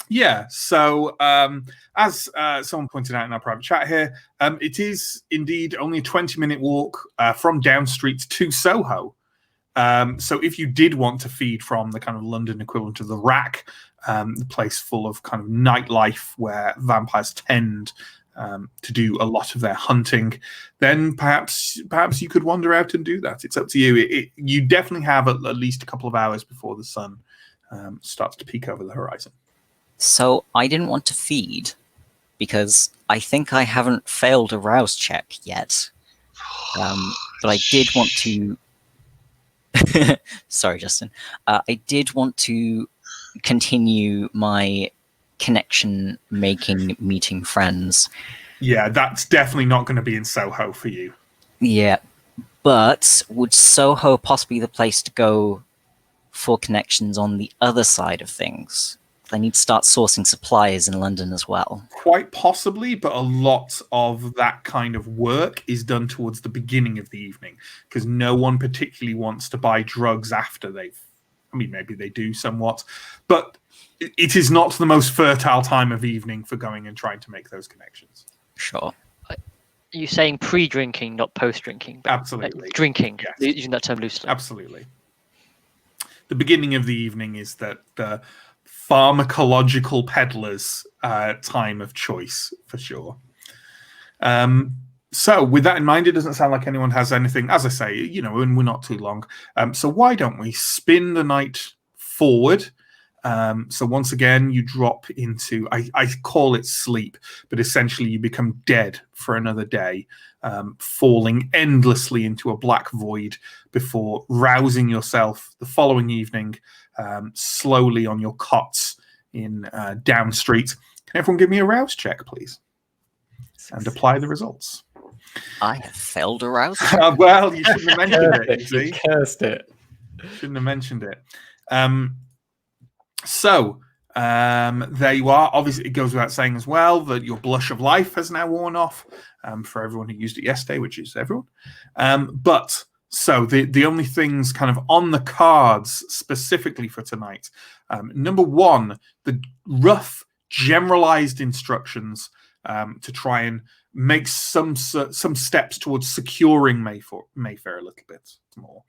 yeah, so as someone pointed out in our private chat here, it is indeed only a 20-minute walk from Down Street to Soho. So if you did want to feed from the kind of London equivalent of the Rack, the place full of kind of nightlife where vampires tend to do a lot of their hunting, then perhaps you could wander out and do that. It's up to you. You definitely have at least a couple of hours before the sun starts to peek over the horizon. So I didn't want to feed because I think I haven't failed a rouse check yet. But I did want to... Sorry, Justin. I did want to continue my connection making, meeting friends. Yeah, that's definitely not going to be in Soho for you. Yeah, but would Soho possibly be the place to go for connections on the other side of things? I need to start sourcing supplies in London as well. Quite possibly, but a lot of that kind of work is done towards the beginning of the evening because no one particularly wants to buy drugs after they've... I mean, maybe they do somewhat, but it is not the most fertile time of evening for going and trying to make those connections. Sure. You're saying pre-drinking, not post-drinking. Absolutely. Drinking, Yes. using that term loosely. Absolutely. The beginning of the evening is the pharmacological peddlers' time of choice, for sure. So with that in mind, it doesn't sound like anyone has anything. As I say, and we're not too long. So why don't we spin the night forward? So once again, you drop into, I call it sleep, but essentially you become dead for another day, falling endlessly into a black void before rousing yourself the following evening, slowly on your cots in Down Street. Can everyone give me a rouse check, please? And apply the results. I have failed a rouse. Well, you shouldn't have mentioned it. You see? Cursed it. Shouldn't have mentioned it. So there you are. Obviously, it goes without saying as well that your blush of life has now worn off for everyone who used it yesterday, which is everyone. So the only things kind of on the cards specifically for tonight. Number one, the rough generalized instructions to try and make some steps towards securing Mayfair a little bit more.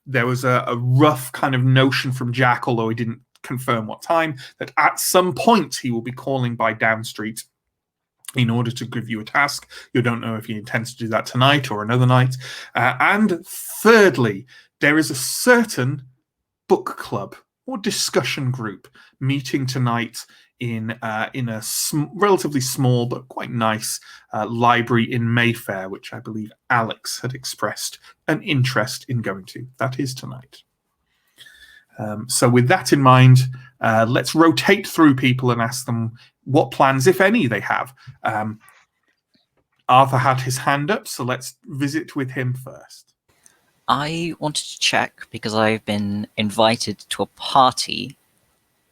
There was a rough kind of notion from Jack, although he didn't confirm what time, that at some point he will be calling by Down Street in order to give you a task. You don't know if he intends to do that tonight or another night. And thirdly, there is a certain book club or discussion group meeting tonight in a relatively small but quite nice library in Mayfair, which I believe Alex had expressed an interest in going to. That is tonight. So with that in mind, let's rotate through people and ask them what plans, if any, they have. Arthur had his hand up, so let's visit with him first. I wanted to check because I've been invited to a party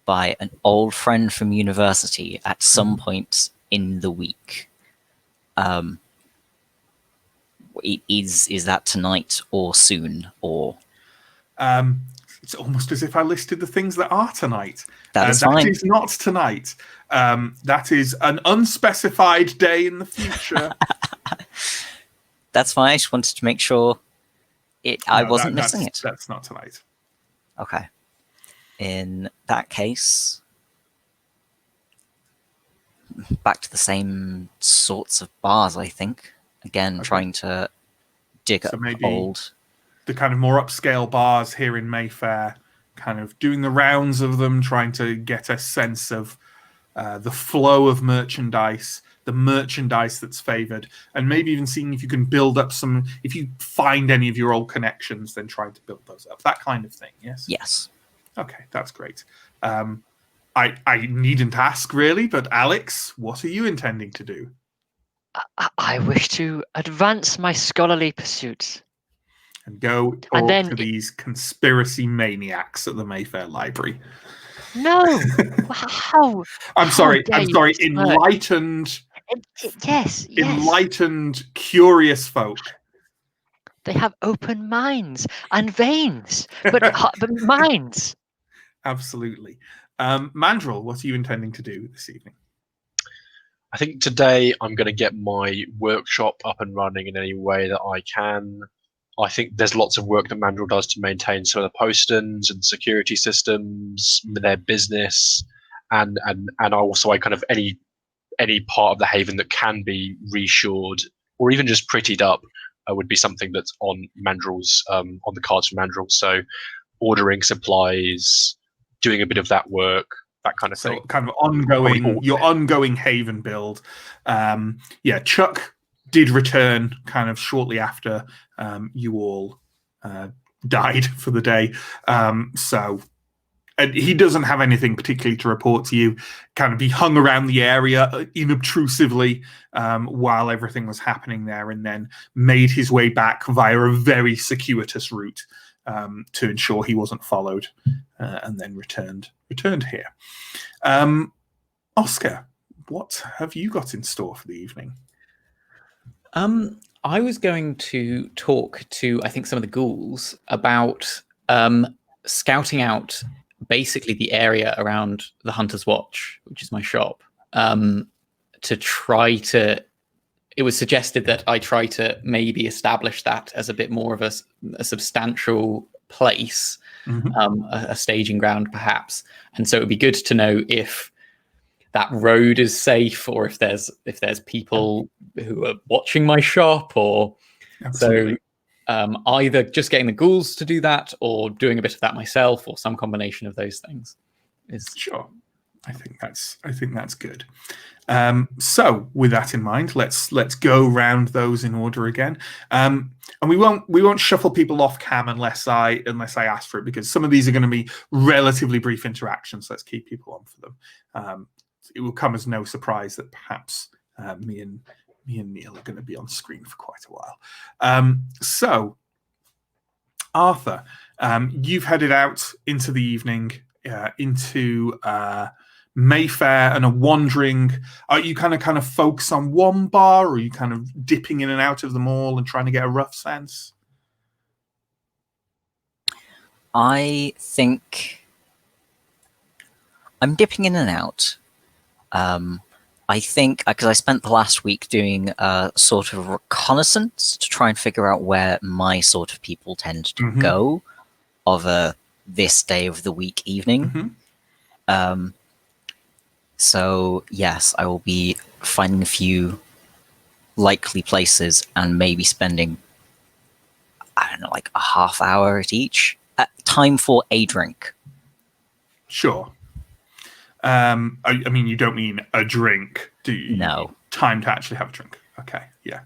by an old friend from university at some point in the week. Is that tonight or soon or? It's almost as if I listed the things that are tonight. That is fine. That is not tonight. That is an unspecified day in the future. That's fine. I just wanted to make sure I wasn't missing it. That's not tonight. Okay. In that case, back to the same sorts of bars, I think. Again, trying to dig up maybe old... the kind of more upscale bars here in Mayfair kind of doing the rounds of them, trying to get a sense of the flow of merchandise, the merchandise that's favored, and maybe even seeing if you can build up some, if you find any of your old connections, then trying to build those up. That kind of thing, yes? Yes. Okay, that's great. I needn't ask, really, but Alex, what are you intending to do? I wish to advance my scholarly pursuits. And go talk And then to these conspiracy maniacs at the Mayfair Library. No! How? I'm how sorry, dare I'm you sorry, besmirch- enlightened, Yes. enlightened, curious folk. They have open minds and veins, but minds. Absolutely. Mandrill, what are you intending to do this evening? I think today I'm going to get my workshop up and running in any way that I can. I think there's lots of work that Mandrill does to maintain some of the postings and security systems, their business, and also I kind of any part of the haven that can be reshored or even just prettied up would be something that's on Mandrill's on the cards for Mandrill. So ordering supplies, doing a bit of that work, that kind of thing. So kind of ongoing, your ongoing haven build. Yeah, Chuck did return kind of shortly after you all died for the day. So he doesn't have anything particularly to report to you. Kind of he hung around the area inobtrusively while everything was happening there, and then made his way back via a very circuitous route to ensure he wasn't followed, and then returned here. Oscar, what have you got in store for the evening? I was going to talk to, I think, some of the ghouls about scouting out basically the area around the Hunter's Watch, which is my shop, to try to. It was suggested that I try to maybe establish that as a bit more of a substantial place, a staging ground, perhaps. And so it would be good to know if that road is safe, or if there's people who are watching my shop, or Absolutely. so either just getting the ghouls to do that, or doing a bit of that myself, or some combination of those things. Sure. I think that's good. So with that in mind, let's go round those in order again. And we won't shuffle people off cam unless I ask for it, because some of these are going to be relatively brief interactions. Let's keep people on for them. It will come as no surprise that perhaps me and Neill are going to be on screen for quite a while. So, Arthur, you've headed out into the evening, into Mayfair, and are wandering. Are you kind of focus on one bar, or are you kind of dipping in and out of them all and trying to get a rough sense? I think I'm dipping in and out. I think because I spent the last week doing a sort of reconnaissance to try and figure out where my sort of people tend to go of this day of the week evening. So yes, I will be finding a few likely places and maybe spending, I don't know, like a half hour at each. Time for a drink. Sure. I mean, you don't mean a drink, do you? No. Time to actually have a drink. Okay, yeah.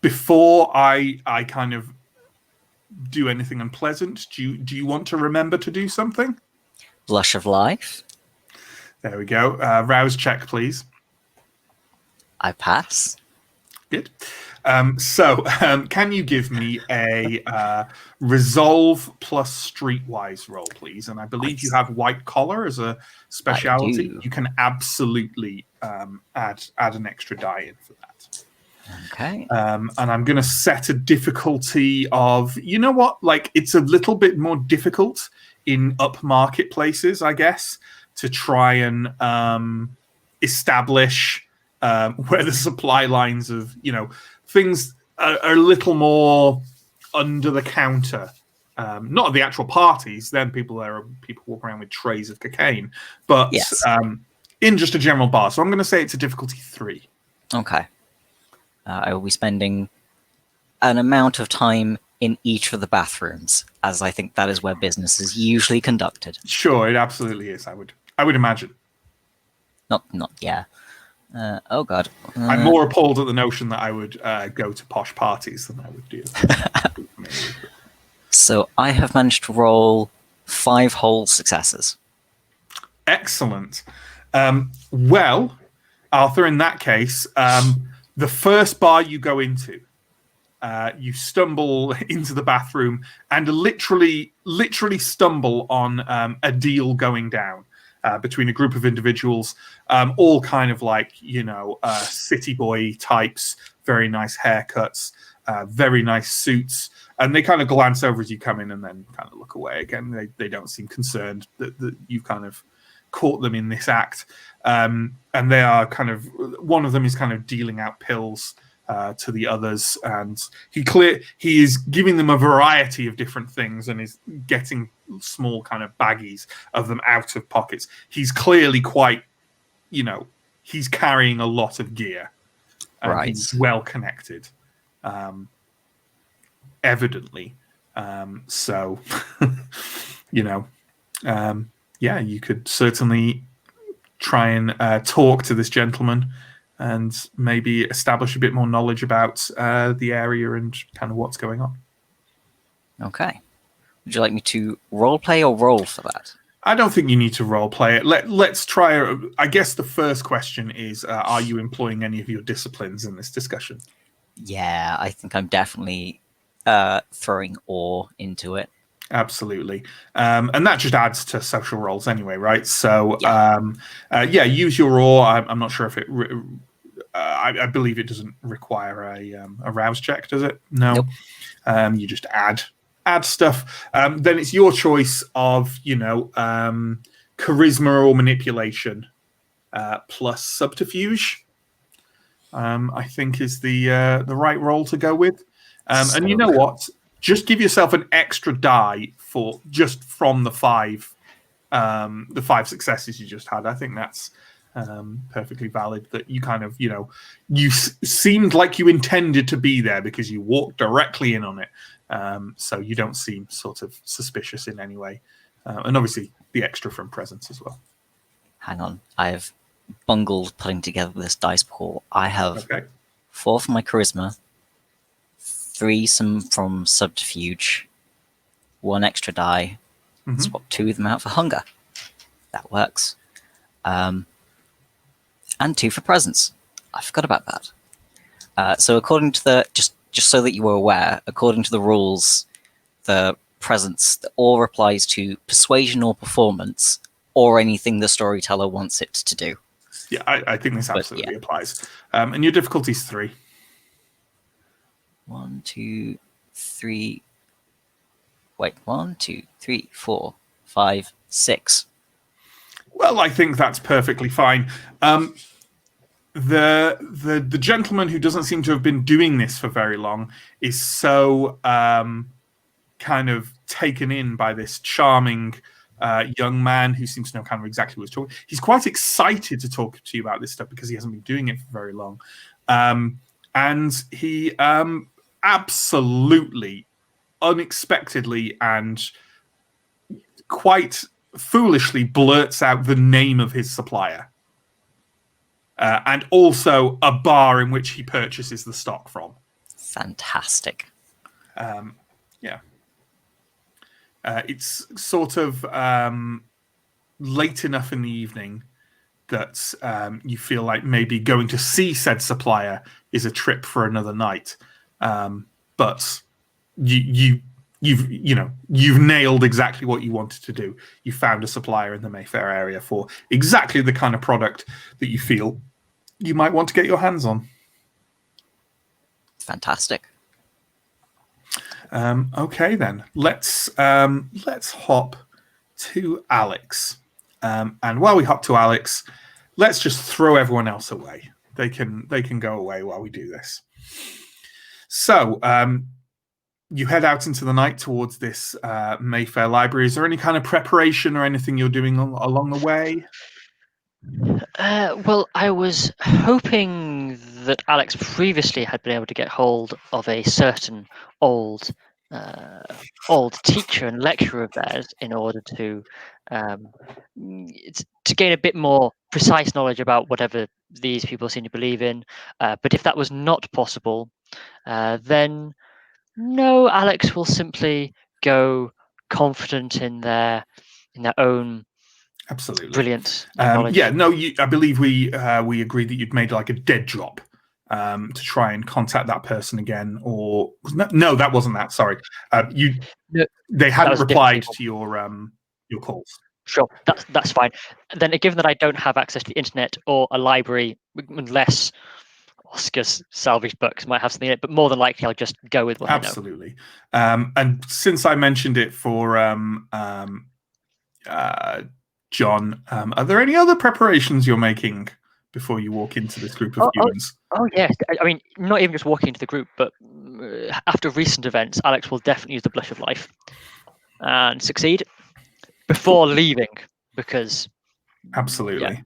Before I kind of do anything unpleasant, do you want to remember to do something? Blush of life. There we go. Rouse check, please. I pass. Good. So, can you give me a resolve plus streetwise roll, please? And I believe you have white collar as a speciality. You can absolutely add an extra die in for that. Okay. And I'm going to set a difficulty of, you know what? Like, it's a little bit more difficult in upmarket places, I guess, to try and establish where the supply lines of, things are a little more under the counter. Not at the actual parties, then people walk around with trays of cocaine, but yes. In just a general bar. So I'm going to say it's a difficulty 3. Okay. I will be spending an amount of time in each of the bathrooms, as I think that is where business is usually conducted. Sure, it absolutely is. I would imagine. Not yeah. Oh god. I'm more appalled at the notion that I would go to posh parties than I would do. So I have managed to roll 5 whole successes. Excellent. Well, Arthur, in that case, the first bar you go into, you stumble into the bathroom and literally stumble on a deal going down between a group of individuals, all kind of like, city boy types, very nice haircuts, very nice suits. And they kind of glance over as you come in and then kind of look away again. They don't seem concerned that you've kind of caught them in this act. And they are one of them is kind of dealing out pills to the others, and he is giving them a variety of different things and is getting small kind of baggies of them out of pockets. He's clearly quite, he's carrying a lot of gear. Right. He's well connected. Evidently. So, you could certainly try and talk to this gentleman and maybe establish a bit more knowledge about the area and kind of what's going on. Okay. Would you like me to roleplay or roll for that? I don't think you need to roleplay it. Let's try. I guess the first question is, are you employing any of your disciplines in this discussion? Yeah, I think I'm definitely throwing awe into it. Absolutely. And that just adds to social roles anyway, right? So, use your awe. I'm not sure if it... I believe it doesn't require a rouse check, does it? No. Nope. You just add stuff. Then it's your choice of, charisma or manipulation plus subterfuge, I think is the right role to go with. And you know what? Just give yourself an extra die from the 5 successes you just had. I think that's perfectly valid. That you kind of, you seemed like you intended to be there because you walked directly in on it. So you don't seem sort of suspicious in any way. And obviously the extra from presence as well. Hang on. I've bungled putting together this dice pool. I have 4 from my charisma, 3 from subterfuge, 1 extra die, swap 2 of them out for hunger. That works. And 2 for presence. I forgot about that. So according to the, just so that you were aware, according to the rules, the presence all applies to persuasion or performance or anything the storyteller wants it to do. Yeah, I think this absolutely applies. And your difficulty is 3. 1, 2, 3. Wait, 1, 2, 3, 4, 5, 6. Well, I think that's perfectly fine. The gentleman who doesn't seem to have been doing this for very long is so kind of taken in by this charming young man who seems to know kind of exactly what he's talking. He's quite excited to talk to you about this stuff because he hasn't been doing it for very long. And he absolutely, unexpectedly, and quite foolishly blurts out the name of his supplier. And also a bar in which he purchases the stock from. Fantastic. It's sort of late enough in the evening that you feel like maybe going to see said supplier is a trip for another night. But you've nailed exactly what you wanted to do. You found a supplier in the Mayfair area for exactly the kind of product that you feel you might want to get your hands on. Fantastic. Okay, then let's hop to Alex. And while we hop to Alex, let's just throw everyone else away. They can go away while we do this. So you head out into the night towards this Mayfair library. Is there any kind of preparation or anything you're doing along the way? Well, I was hoping that Alex previously had been able to get hold of a certain old old teacher and lecturer of theirs in order to gain a bit more precise knowledge about whatever these people seem to believe in. But if that was not possible, then no, Alex will simply go confident in their own Absolutely. brilliance and knowledge. Yeah, no, I believe we agreed that you'd made like a dead drop to try and contact that person again, or no, that wasn't that. Sorry, they hadn't replied to your calls. Sure, that's fine. Then, given that I don't have access to the internet or a library, unless Oscar's salvaged books might have something in it, but more than likely I'll just go with what Absolutely. I know. And since I mentioned it for John, are there any other preparations you're making before you walk into this group of humans? Oh yes, I mean, not even just walking into the group, but after recent events, Alex will definitely use the blush of life and succeed before leaving, because absolutely.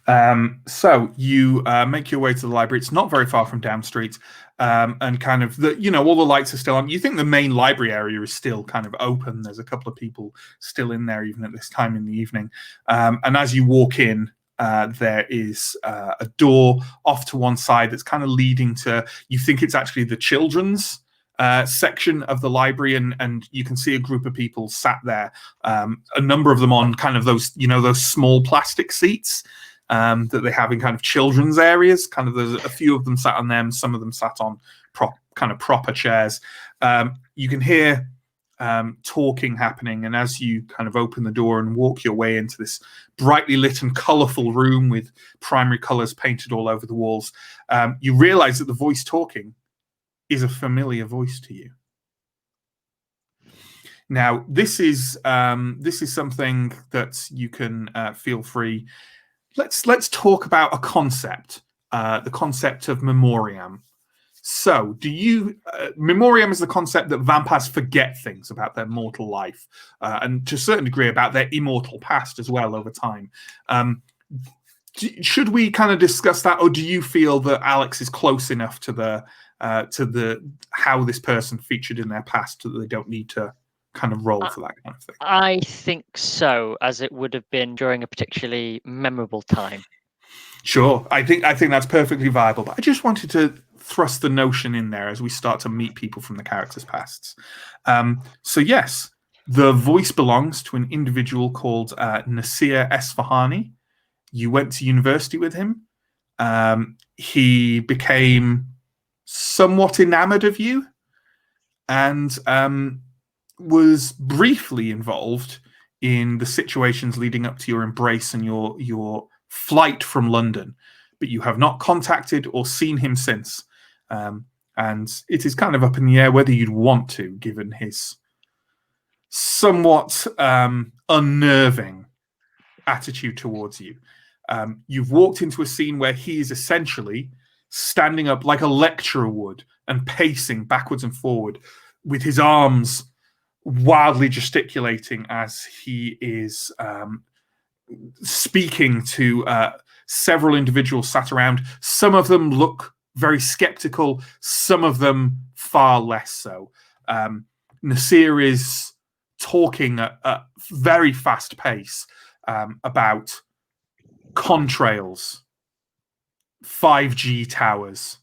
Yeah. So you make your way to the library. It's not very far from Down Street, and kind of all the lights are still on. You think the main library area is still kind of open. There's a couple of people still in there even at this time in the evening. And as you walk in, there is a door off to one side that's kind of leading to. You think it's actually the children's section of the library, and you can see a group of people sat there. A number of them on kind of those small plastic seats. That they have in kind of children's areas. Kind of there's a few of them sat on them, some of them sat on proper chairs. You can hear talking happening, and as you kind of open the door and walk your way into this brightly lit and colourful room with primary colours painted all over the walls, you realise that the voice talking is a familiar voice to you. Now, this is something that you can feel free. Let's talk about a concept, the concept of memoriam. So, memoriam is the concept that vampires forget things about their mortal life, and to a certain degree about their immortal past as well over time. Should we kind of discuss that, or do you feel that Alex is close enough to the how this person featured in their past that they don't need to kind of roll for that kind of thing? I think so, as it would have been during a particularly memorable time. Sure, I think that's perfectly viable. But I just wanted to thrust the notion in there as we start to meet people from the characters' pasts. So yes, the voice belongs to an individual called Nasir Esfahani. You went to university with him. He became somewhat enamored of you, and was briefly involved in the situations leading up to your embrace and your flight from London, but you have not contacted or seen him since. And it is kind of up in the air whether you'd want to, given his somewhat unnerving attitude towards you. You've walked into a scene where he is essentially standing up like a lecturer would and pacing backwards and forward with his arms wildly gesticulating as he is speaking to several individuals sat around. Some of them look very skeptical, some of them far less so. Nasir is talking at a very fast pace about contrails, 5G towers,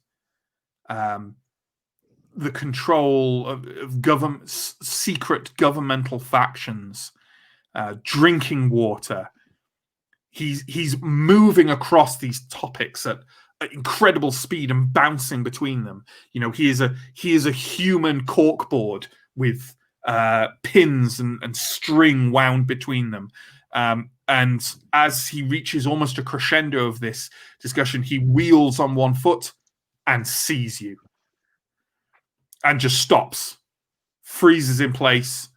the control of government, secret governmental factions, drinking water. He's moving across these topics at incredible speed and bouncing between them. He is a human corkboard with pins and string wound between them. And as he reaches almost a crescendo of this discussion, he wheels on one foot and sees you. And just stops, freezes in place,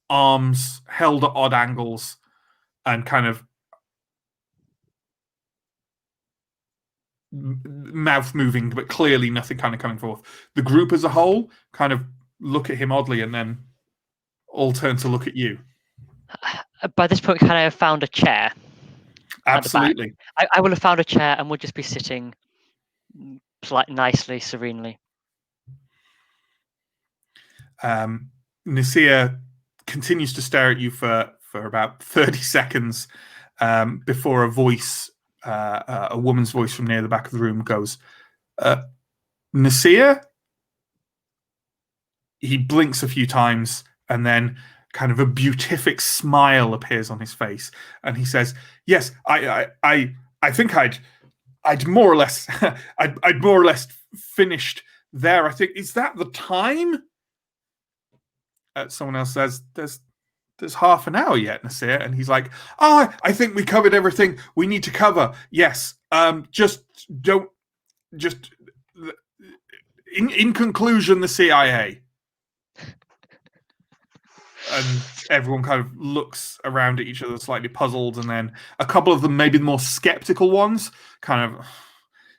arms held at odd angles, and kind of mouth moving, but clearly nothing kind of coming forth. The group as a whole kind of look at him oddly and then all turn to look at you. By this point, can I have found a chair? Absolutely. I will have found a chair and we'll just be sitting nicely, serenely. Nasir continues to stare at you for about 30 seconds before a woman's voice from near the back of the room goes, Nasir? He blinks a few times and then kind of a beatific smile appears on his face, and he says, "Yes, I think I'd more or less I'd more or less finished there. I think is that the time?" Someone else says, "There's half an hour yet, Nasir," and he's like, "Oh, I think we covered everything we need to cover. Yes, just don't just in conclusion, the CIA." And everyone kind of looks around at each other slightly puzzled, and then a couple of them, maybe the more skeptical ones, kind of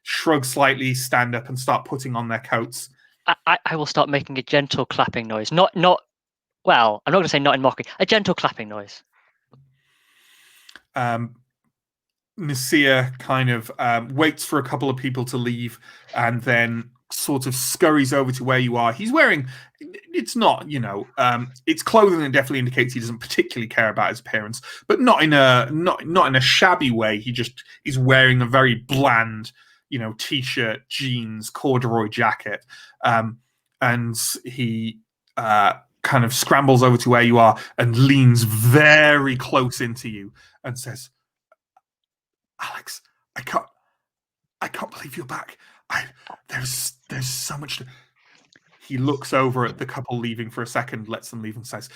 shrug slightly, stand up and start putting on their coats. I will start making a gentle clapping noise. Not well, I'm not going to say not in mockery. A gentle clapping noise. Nasir kind of waits for a couple of people to leave and then sort of scurries over to where you are. He's wearing, it's not, it's clothing that definitely indicates he doesn't particularly care about his appearance, but not in a shabby way. He's wearing a very bland, t-shirt, jeans, corduroy jacket, and he kind of scrambles over to where you are and leans very close into you and says, "Alex, I can't believe you're back. There's so much to..." He looks over at the couple leaving for a second, lets them leave, and says,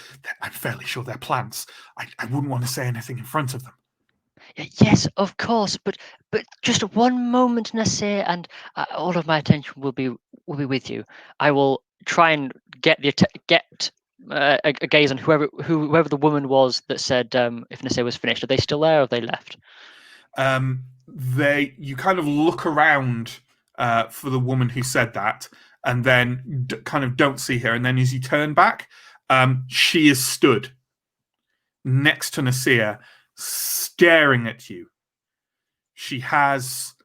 "I'm fairly sure they're plants. I wouldn't want to say anything in front of them." Yes, of course, but just one moment, Nasir, and all of my attention will be with you. I will try and get a gaze on whoever the woman was that said if Nasir was finished. Are they still there, or have they left? You kind of look around for the woman who said that, and then kind of don't see her. And then as you turn back, she is stood next to Nasir, staring at you. She has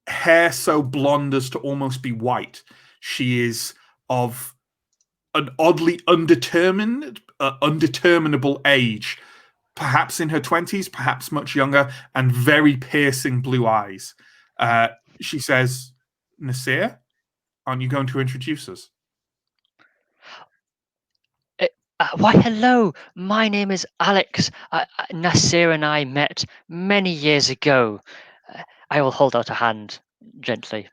hair so blonde as to almost be white. She is of an oddly undeterminable age, perhaps in her 20s, perhaps much younger, and very piercing blue eyes. She says, "Nasir, aren't you going to introduce us?" Why, hello. My name is Alex. Nasir and I met many years ago. I will hold out a hand gently.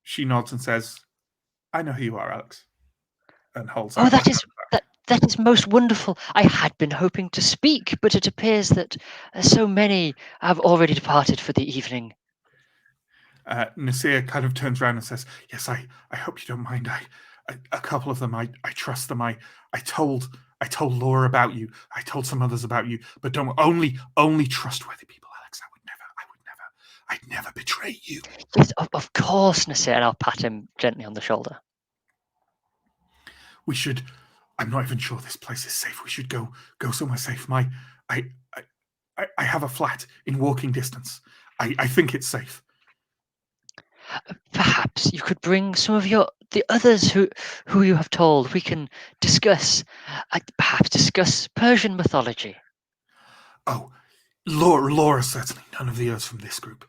She nods and says, "I know who you are, Alex," and holds Oh, out. that is most wonderful. I had been hoping to speak, but it appears that so many have already departed for the evening. Nasir kind of turns around and says, "Yes, I hope you don't mind. A couple of them, I trust them. I told Laura about you. I told some others about you, but don't only trustworthy people, Alex. I'd never betray you." Yes, of course, Nasir, and I'll pat him gently on the shoulder. "We should. I'm not even sure this place is safe. We should go somewhere safe. I have a flat in walking distance. I think it's safe." Perhaps you could bring some of the others who you have told. We can discuss, perhaps discuss Persian mythology. "Oh, Laura certainly. None of the others from this group.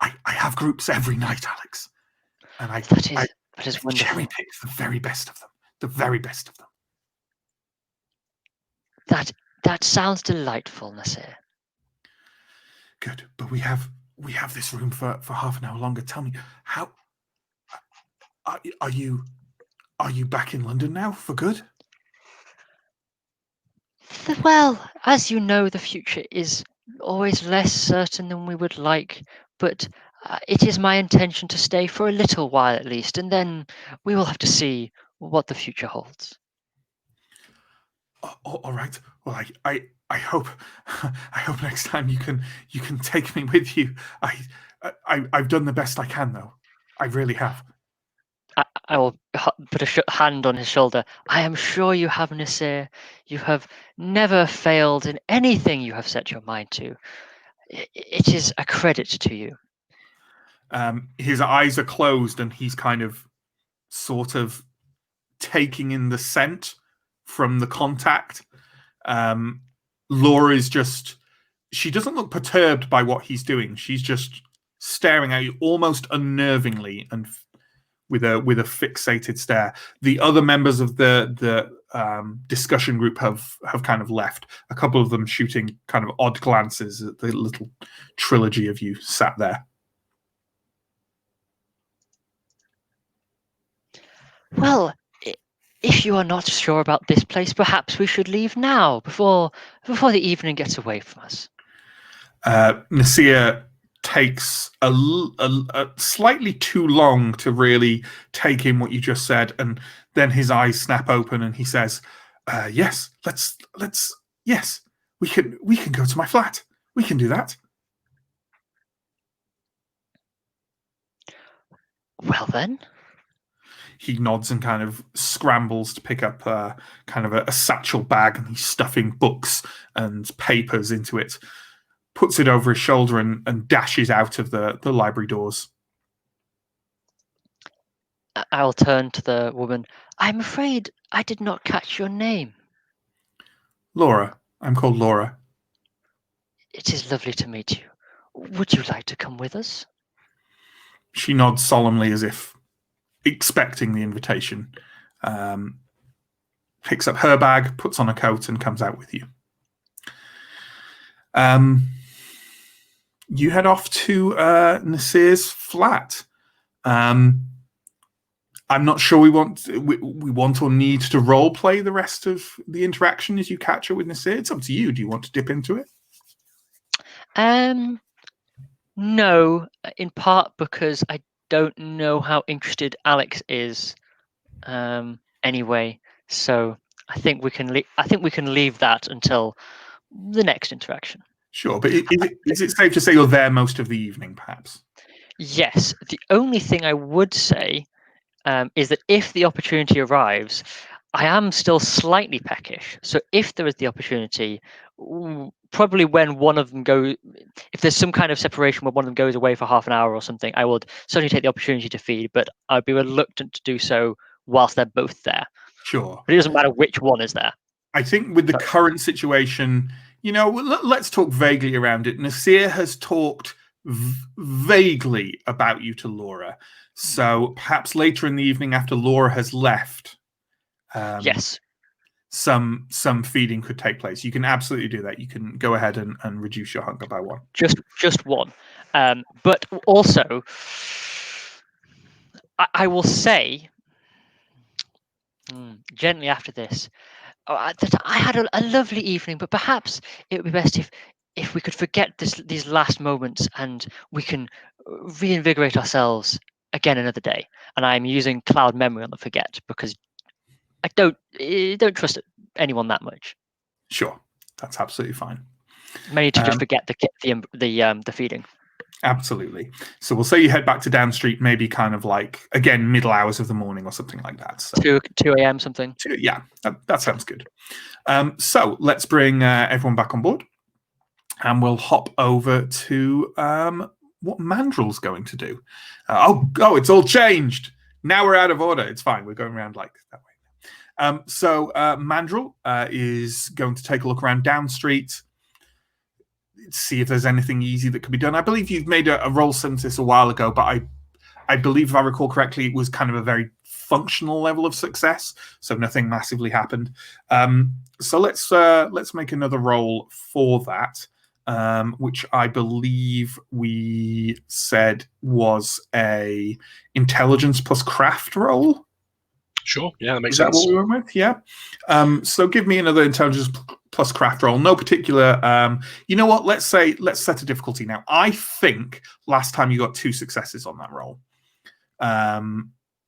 I have groups every night, Alex, and That is wonderful. cherry pick the very best of them. The very best of them." That sounds delightful, Nasir. "Good, but we have this room for half an hour longer. Tell me, how are you back in London now for good?" Well, as you know, the future is always less certain than we would like, but it is my intention to stay for a little while at least, and then we will have to see what the future holds. All right. Well, I hope next time you can take me with you. I've done the best I can, though. I really have. I will put a hand on his shoulder. I am sure you have, Nasir. You have never failed in anything you have set your mind to. It is a credit to you. His eyes are closed, and he's kind of sort of taking in the scent from the contact. Laura is just, she doesn't look perturbed by what he's doing. She's just staring at you almost unnervingly and with a fixated stare. The other members of the discussion group have kind of left. A couple of them shooting kind of odd glances at the little trilogy of you sat there. Well, if you are not sure about this place, perhaps we should leave now before the evening gets away from us. Nasir takes a slightly too long to really take in what you just said, and then his eyes snap open and he says, "Yes, let's yes, we can go to my flat. We can do that." Well then. He nods and kind of scrambles to pick up kind of a satchel bag, and he's stuffing books and papers into it, puts it over his shoulder and dashes out of the library doors. I'll turn to the woman. I'm afraid I did not catch your name. Laura. I'm called Laura. It is lovely to meet you. Would you like to come with us? She nods solemnly as if expecting the invitation. Picks up her bag, puts on a coat, and comes out with you. You head off to Nasir's flat. I'm not sure we want or need to role play the rest of the interaction as you catch up with Nasir. It's up to you. Do you want to dip into it? No, in part because I don't know how interested Alex is. Anyway, so I think we can leave that until the next interaction. Sure, but is it safe to say you're there most of the evening, perhaps? Yes. The only thing I would say is that if the opportunity arrives, I am still slightly peckish. So if there is the opportunity, probably when one of them if there's some kind of separation where one of them goes away for half an hour or something, I would certainly take the opportunity to feed, but I'd be reluctant to do so whilst they're both there. Sure. But it doesn't matter which one is there. I think with the current situation, let's talk vaguely around it. Nasir has talked vaguely about you to Laura. So perhaps later in the evening after Laura has left, yes, some feeding could take place. You can absolutely do that. You can go ahead and reduce your hunger by one. Just one. But also, I will say, gently after this, that I had a lovely evening, but perhaps it would be best if we could forget these last moments and we can reinvigorate ourselves again another day. And I'm using cloud memory on the forget because I don't trust anyone that much. Sure, that's absolutely fine. May need to just forget the feeding. Absolutely. So we'll say you head back to Down Street, maybe kind of like, again, middle hours of the morning or something like that. So 2 a.m. something. Yeah, that sounds good. So let's bring everyone back on board, and we'll hop over to what Mandrel's going to do. It's all changed. Now we're out of order. It's fine. We're going around like that way. So Mandrel is going to take a look around Down Street, see if there's anything easy that could be done. I believe you've made a roll synthesis a while ago, but I believe, if I recall correctly, it was kind of a very functional level of success, so nothing massively happened. So let's make another roll for that, which I believe we said was a intelligence plus craft roll. Sure, yeah, that makes Is sense. that what we went with? Yeah. So give me another intelligence plus craft roll. No particular. You know what? Let's set a difficulty now. I think last time you got 2 successes on that roll.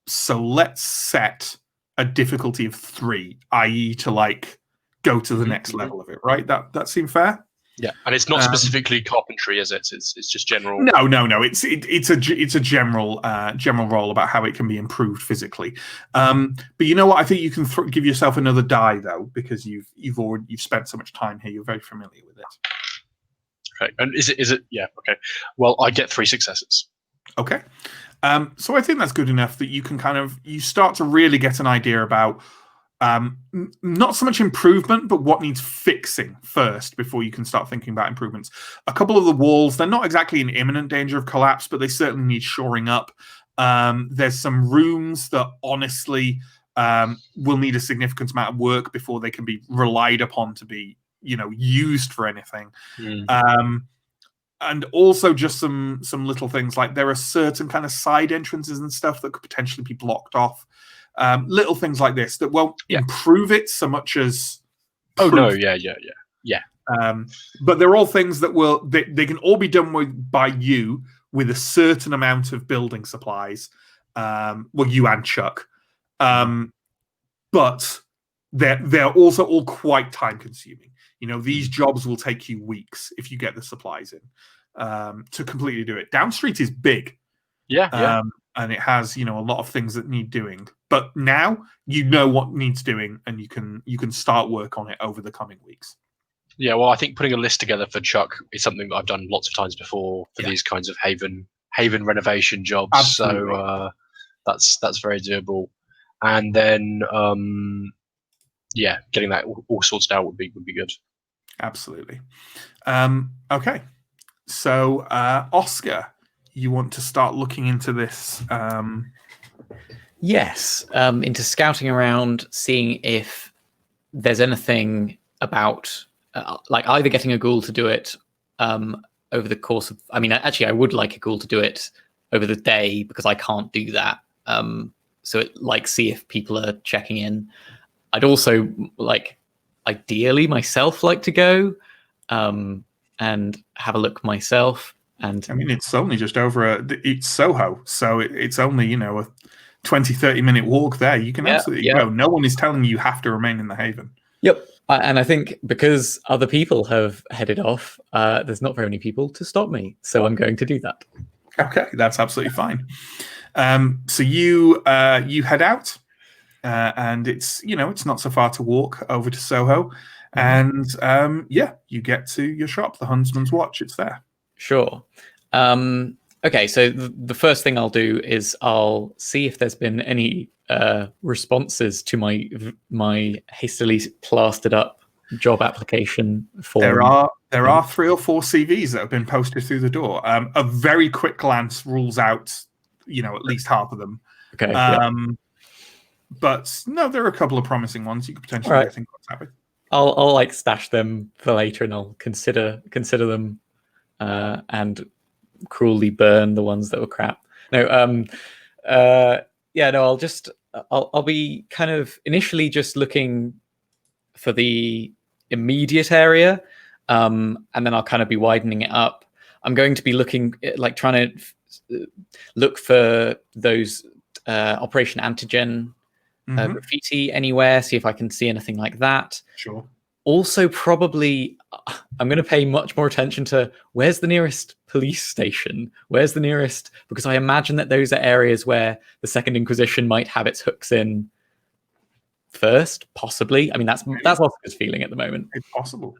So let's set a difficulty of 3, i.e., to like go to the next level of it. Right? That seem fair? Yeah, and it's not specifically carpentry, is it? It's just general. No. It's a general role about how it can be improved physically. But you know what? I think you can give yourself another die though, because you've spent so much time here. You're very familiar with it. Okay, and is it? Yeah. Okay. Well, I get 3 successes. Okay. So I think that's good enough that you can you start to really get an idea about not so much improvement, but what needs fixing first before you can start thinking about improvements. A couple of the walls, they're not exactly in imminent danger of collapse, but they certainly need shoring up. There's some rooms that honestly will need a significant amount of work before they can be relied upon to be, used for anything. And also just some little things like there are certain kind of side entrances and stuff that could potentially be blocked off. Little things like this that won't improve it so much as but they're all things that they can all be done by you with a certain amount of building supplies. You and Chuck, but they're also all quite time consuming. These jobs will take you weeks if you get the supplies in to completely do it. Down Street is big. And it has, a lot of things that need doing. But now you know what needs doing, and you can start work on it over the coming weeks. Yeah, well, I think putting a list together for Chuck is something that I've done lots of times before for these kinds of haven renovation jobs. Absolutely. So that's very doable. And then getting that all sorted out would be good. Absolutely. Okay. So Oscar, you want to start looking into this? Yes, into scouting around, seeing if there's anything about either getting a ghoul to do it over the course of. I mean, actually, I would like a ghoul to do it over the day because I can't do that. So see if people are checking in. I'd also ideally myself like to go and have a look myself. And I mean, it's only just over it's Soho, so it's only a 20-30 minute walk there. You can absolutely go. No one is telling you have to remain in the Haven. Yep. And I think because other people have headed off, there's not very many people to stop me, so I'm going to do that. Okay, that's absolutely fine. So you head out, and it's it's not so far to walk over to Soho, and you get to your shop, the Huntsman's Watch. It's there. Sure. Okay, so the first thing I'll do is I'll see if there's been any responses to my hastily plastered up job application form. There are 3 or 4 CVs that have been posted through the door. A very quick glance rules out at least half of them. Okay. But no, there are a couple of promising ones you could potentially get in contact with. I'll stash them for later, and I'll consider them and cruelly burn the ones that were crap. I'll be kind of initially just looking for the immediate area, and then I'll kind of be widening it up. I'm going to be looking trying to look for those Operation Antigen graffiti anywhere, see if I can see anything like that. Sure. Also, probably, I'm going to pay much more attention to where's the nearest police station? Where's the nearest? Because I imagine that those are areas where the Second Inquisition might have its hooks in first, possibly. I mean, that's Oscar's feeling at the moment. It's possible.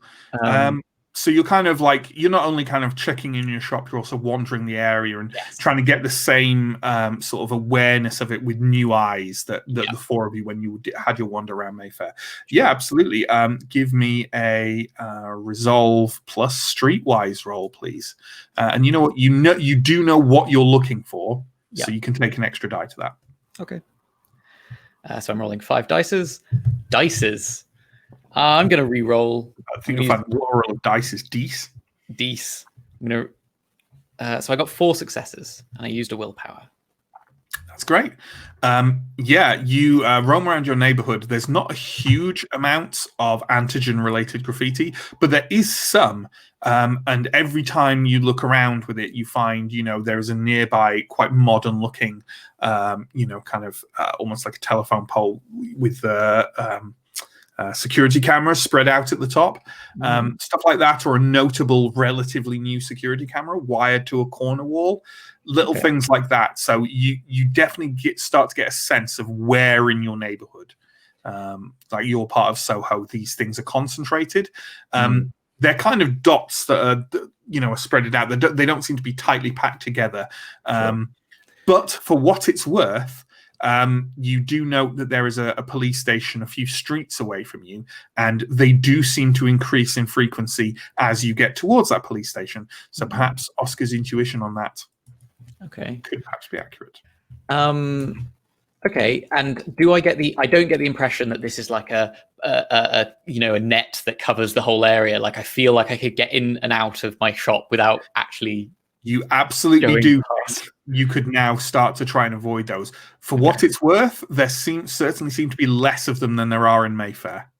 So you're kind of you're not only kind of checking in your shop, you're also wandering the area and trying to get the same sort of awareness of it with new eyes that the 4 of you when you had your wander around Mayfair. Yeah, absolutely. Give me a resolve plus streetwise roll, please. And you know what? You do know what you're looking for, so you can take an extra die to that. Okay. So I'm rolling 5 dices. I'm going to re-roll. I think you'll find the plural of dice is dice. Dice. So I got 4 successes, and I used a willpower. That's great. You roam around your neighborhood. There's not a huge amount of antigen-related graffiti, but there is some. And every time you look around with it, you find, there's a nearby, quite modern-looking, kind of almost like a telephone pole with security cameras spread out at the top, stuff like that, or a notable, relatively new security camera wired to a corner wall, things like that. So you definitely start to get a sense of where in your neighborhood, like your part of Soho, these things are concentrated. They're kind of dots that are are spread out. They don't seem to be tightly packed together. Sure. But for what it's worth, you do note that there is a police station a few streets away from you, and they do seem to increase in frequency as you get towards that police station. So perhaps Oscar's intuition on that could perhaps be accurate. Okay, and I don't get the impression that this is like a net that covers the whole area. Like I feel like I could get in and out of my shop without actually. You absolutely do. You could now start to try and avoid those. For what it's worth, there certainly seem to be less of them than there are in Mayfair.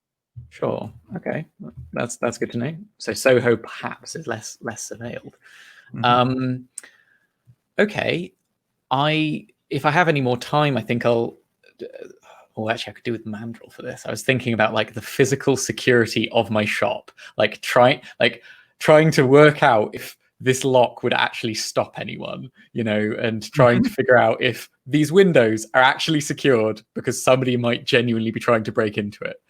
Sure. Okay, that's good to know. So Soho perhaps is less surveilled. Mm-hmm. Okay, if I have any more time, I think I'll. Oh, actually, I could do with Mandrel for this. I was thinking about like the physical security of my shop, like trying to work out if this lock would actually stop anyone, and trying to figure out if these windows are actually secured because somebody might genuinely be trying to break into it.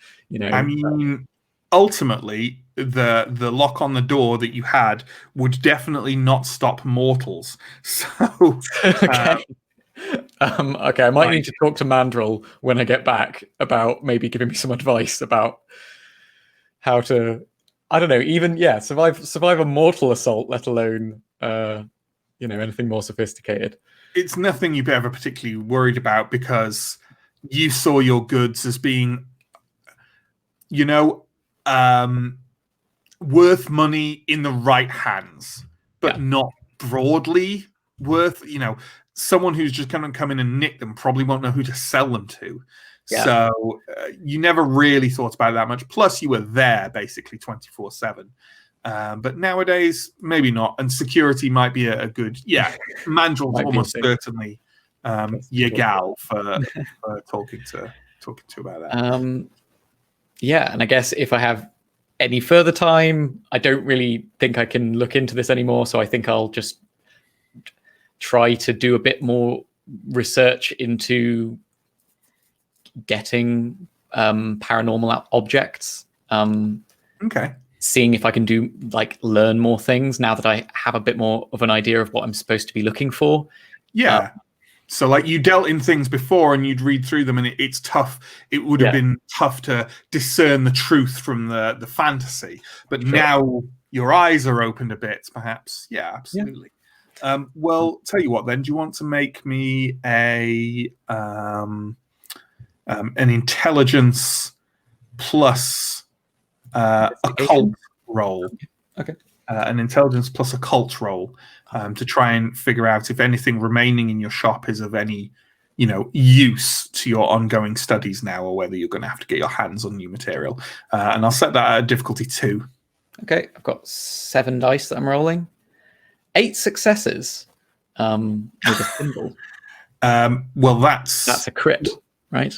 I mean, ultimately, the lock on the door that you had would definitely not stop mortals. So, okay. Okay, I might need to talk to Mandrel when I get back about maybe giving me some advice about how to. I don't know, even survive a mortal assault, let alone anything more sophisticated. It's nothing you've ever particularly worried about because you saw your goods as being, worth money in the right hands, but not broadly worth. Someone who's just going to come in and nick them probably won't know who to sell them to. Yeah. So you never really thought about it that much. Plus, you were there basically 24/7. But nowadays, maybe not. And security might be a good. Yeah, Mandrel's almost certainly your gal for talking to about that. Yeah, and I guess if I have any further time, I don't really think I can look into this anymore. So I think I'll just try to do a bit more research into getting paranormal objects. Okay. Seeing if I can learn more things now that I have a bit more of an idea of what I'm supposed to be looking for. Yeah. So you dealt in things before and you'd read through them and it's tough. It would have been tough to discern the truth from the fantasy. But now your eyes are opened a bit, perhaps. Yeah, absolutely. Yeah. Well, tell you what then. Do you want to make me an intelligence plus occult roll? Okay. An intelligence plus occult roll to try and figure out if anything remaining in your shop is of any, use to your ongoing studies now, or whether you're going to have to get your hands on new material. And I'll set that at difficulty 2. Okay, I've got 7 dice that I'm rolling. 8 successes with a symbol. Well, that's a crit, right?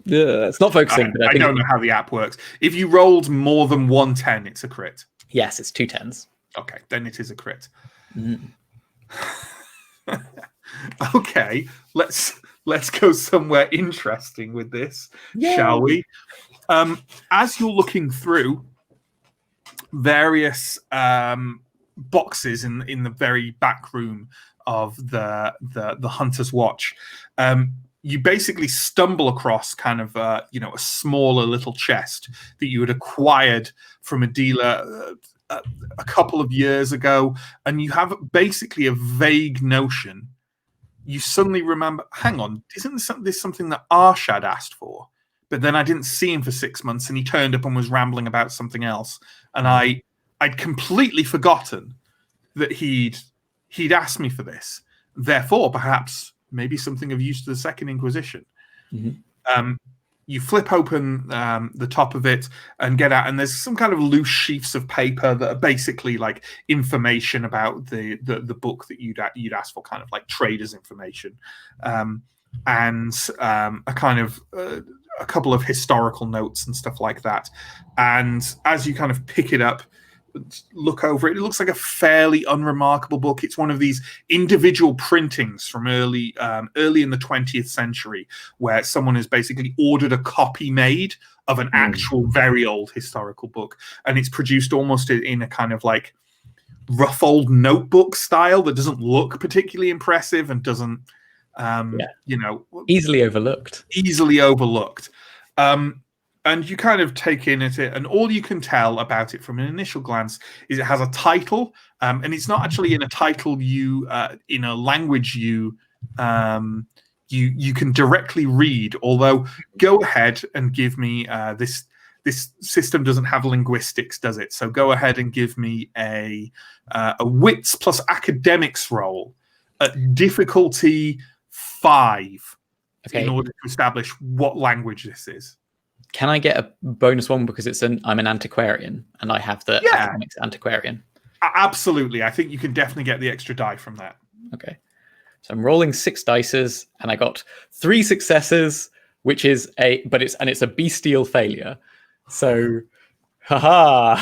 It's not focusing. I don't know how the app works. If you rolled more than 1 10, it's a crit. Yes, it's 2 10s. Okay, then it is a crit. Okay, let's go somewhere interesting with this, shall we? As you're looking through various boxes in the very back room of the Hunter's Watch, you basically stumble across kind of a smaller little chest that you had acquired from a dealer a couple of years ago, and you have basically a vague notion. You suddenly remember, hang on, isn't this something that Arshad asked for? But then I didn't see him for 6 months, and he turned up and was rambling about something else, and I'd completely forgotten that he'd asked me for this. Therefore, perhaps maybe something of use to the Second Inquisition. Mm-hmm. You flip open the top of it and get out, and there's some kind of loose sheafs of paper that are basically like information about the book that you'd asked for, kind of like traders' information, and a kind of a couple of historical notes and stuff like that. And as you kind of pick it up, look over it. It looks like a fairly unremarkable book. It's one of these individual printings from early in the 20th century, where someone has basically ordered a copy made of an actual very old historical book, and it's produced almost in a kind of like rough old notebook style that doesn't look particularly impressive and doesn't, easily overlooked. And you kind of take in at it, and all you can tell about it from an initial glance is it has a title, and it's not actually in a title in a language you can directly read. Although, go ahead and give me this. This system doesn't have linguistics, does it? So go ahead and give me a wits plus academics roll at difficulty 5 in order to establish what language this is. Can I get a bonus one because I'm an antiquarian and I have the academics antiquarian? Absolutely. I think you can definitely get the extra die from that. Okay. So I'm rolling 6 dices and I got 3 successes, which is it's a bestial failure. So, haha.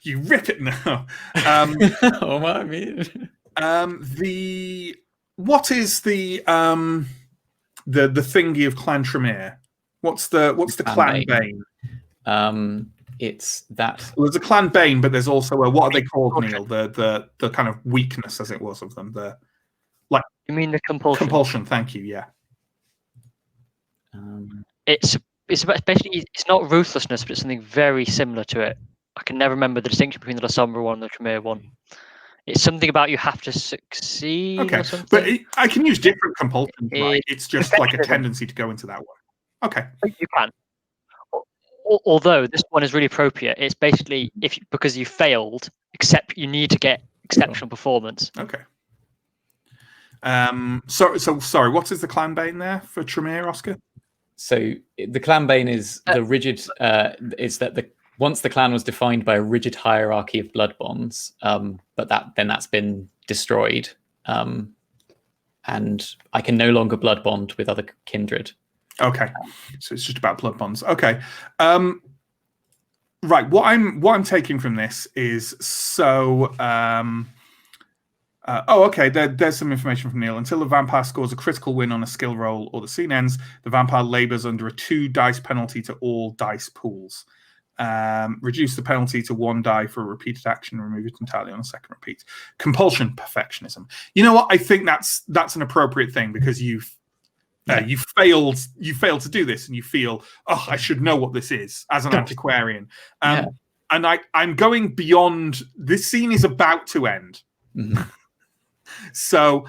You rip it now. Oh my man. What is the thingy of Clan Tremere? What's the Clan Bane? It's that. Well, there's a Clan Bane, but there's also what are they called, Neill? The kind of weakness, as it was, of them. You mean the compulsion? Compulsion. Thank you. Yeah. It's basically it's not ruthlessness, but it's something very similar to it. I can never remember the distinction between the Lasombra one and the Tremere one. It's something about you have to succeed. Okay, or something. but I can use different compulsions, right? It's just like a tendency to go into that one. Okay, you can. Although this one is really appropriate. It's basically because you failed, except you need to get exceptional performance. Okay. So sorry. What is the Clan Bane there for Tremere, Oscar? So the Clan Bane is the rigid. Is that once the clan was defined by a rigid hierarchy of blood bonds, but that's been destroyed, and I can no longer blood bond with other kindred. Okay, so it's just about blood bonds. Okay, right. What I'm taking from this is there's some information from Neill. Until the vampire scores a critical win on a skill roll or the scene ends, the vampire labors under a 2 dice penalty to all dice pools. Reduce the penalty to 1 die for a repeated action. Remove it entirely on a second repeat. Compulsion, perfectionism. You know what? I think that's an appropriate thing because you failed to do this, and you feel, I should know what this is as an antiquarian. And I'm going beyond. This scene is about to end. Mm-hmm. So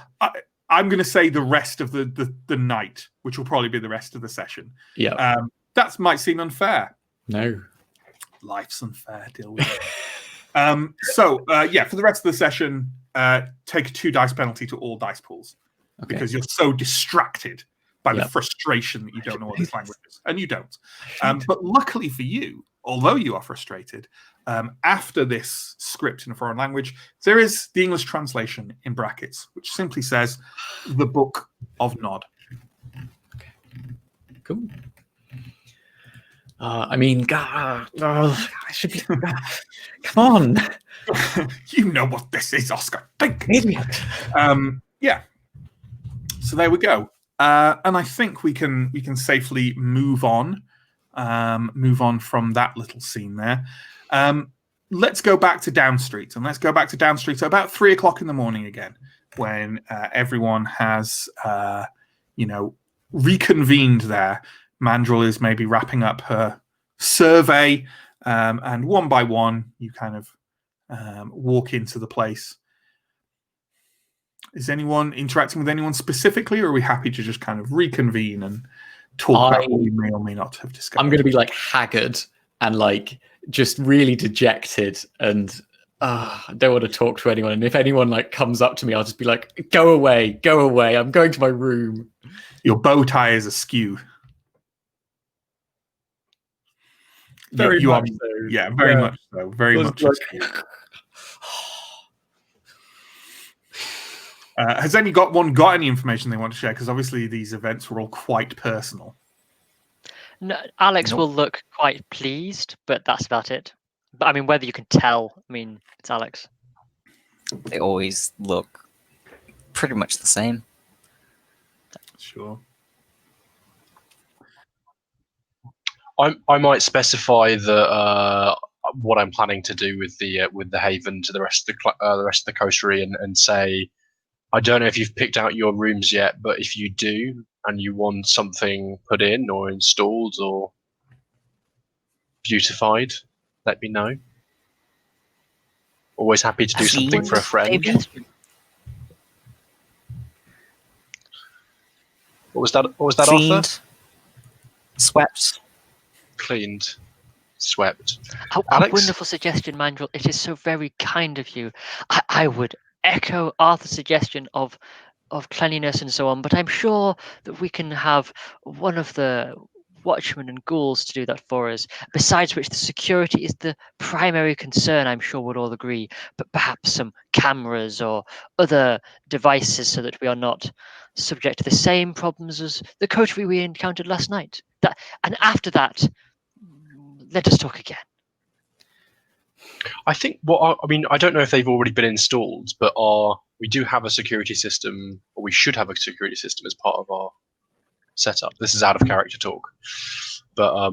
I'm going to say the rest of the night, which will probably be the rest of the session. Yeah. That might seem unfair. No. Life's unfair. Deal with it. For the rest of the session, take a 2 dice penalty to all dice pools because you're so distracted by the frustration that you don't know what this language is, and you don't. But luckily for you, although you are frustrated, after this script in a foreign language, there is the English translation in brackets, which simply says the Book of Nod. Okay. Cool. I should be. Come on. You know what this is, Oscar. Think. Idiot. So there we go. And I think we can safely move on from that little scene there. Let's go back to Down Street, and let's go back to Down Street at about 3 o'clock in the morning again, when everyone has reconvened there. Mandrill is maybe wrapping up her survey, and one by one, you kind of walk into the place. Is anyone interacting with anyone specifically, or are we happy to just kind of reconvene and talk about what we may or may not have discussed? I'm going to be like haggard and like just really dejected, and I don't want to talk to anyone. And if anyone like comes up to me, I'll just be like, go away, I'm going to my room. Your bow tie is askew. Very much so. Yeah, very much so. Very much so. Has anyone got any information they want to share? Because obviously these events were all quite personal. No, Alex will look quite pleased, but that's about it. But I mean, whether you can tell, I mean, it's Alex. They always look pretty much the same. Sure. I might specify that what I'm planning to do with the haven to the rest of the rest of the coterie, and say, I don't know if you've picked out your rooms yet, but if you do and you want something put in or installed or beautified, let me know. Always happy to do something for a friend. What was that? What was that, Cleaned, Arthur? swept. Cleaned, swept. A Alex? wonderful suggestion, Mandrel. It is so very kind of you. I would echo Arthur's suggestion of cleanliness and so on, but I'm sure that we can have one of the watchmen and ghouls to do that for us. Besides which, the security is the primary concern, I'm sure we'll all agree, but perhaps some cameras or other devices so that we are not subject to the same problems as the coterie we encountered last night. And after that, let us talk again. I think I mean, I don't know if they've already been installed, but we do have a security system, or we should have a security system as part of our setup. This is out of character talk, but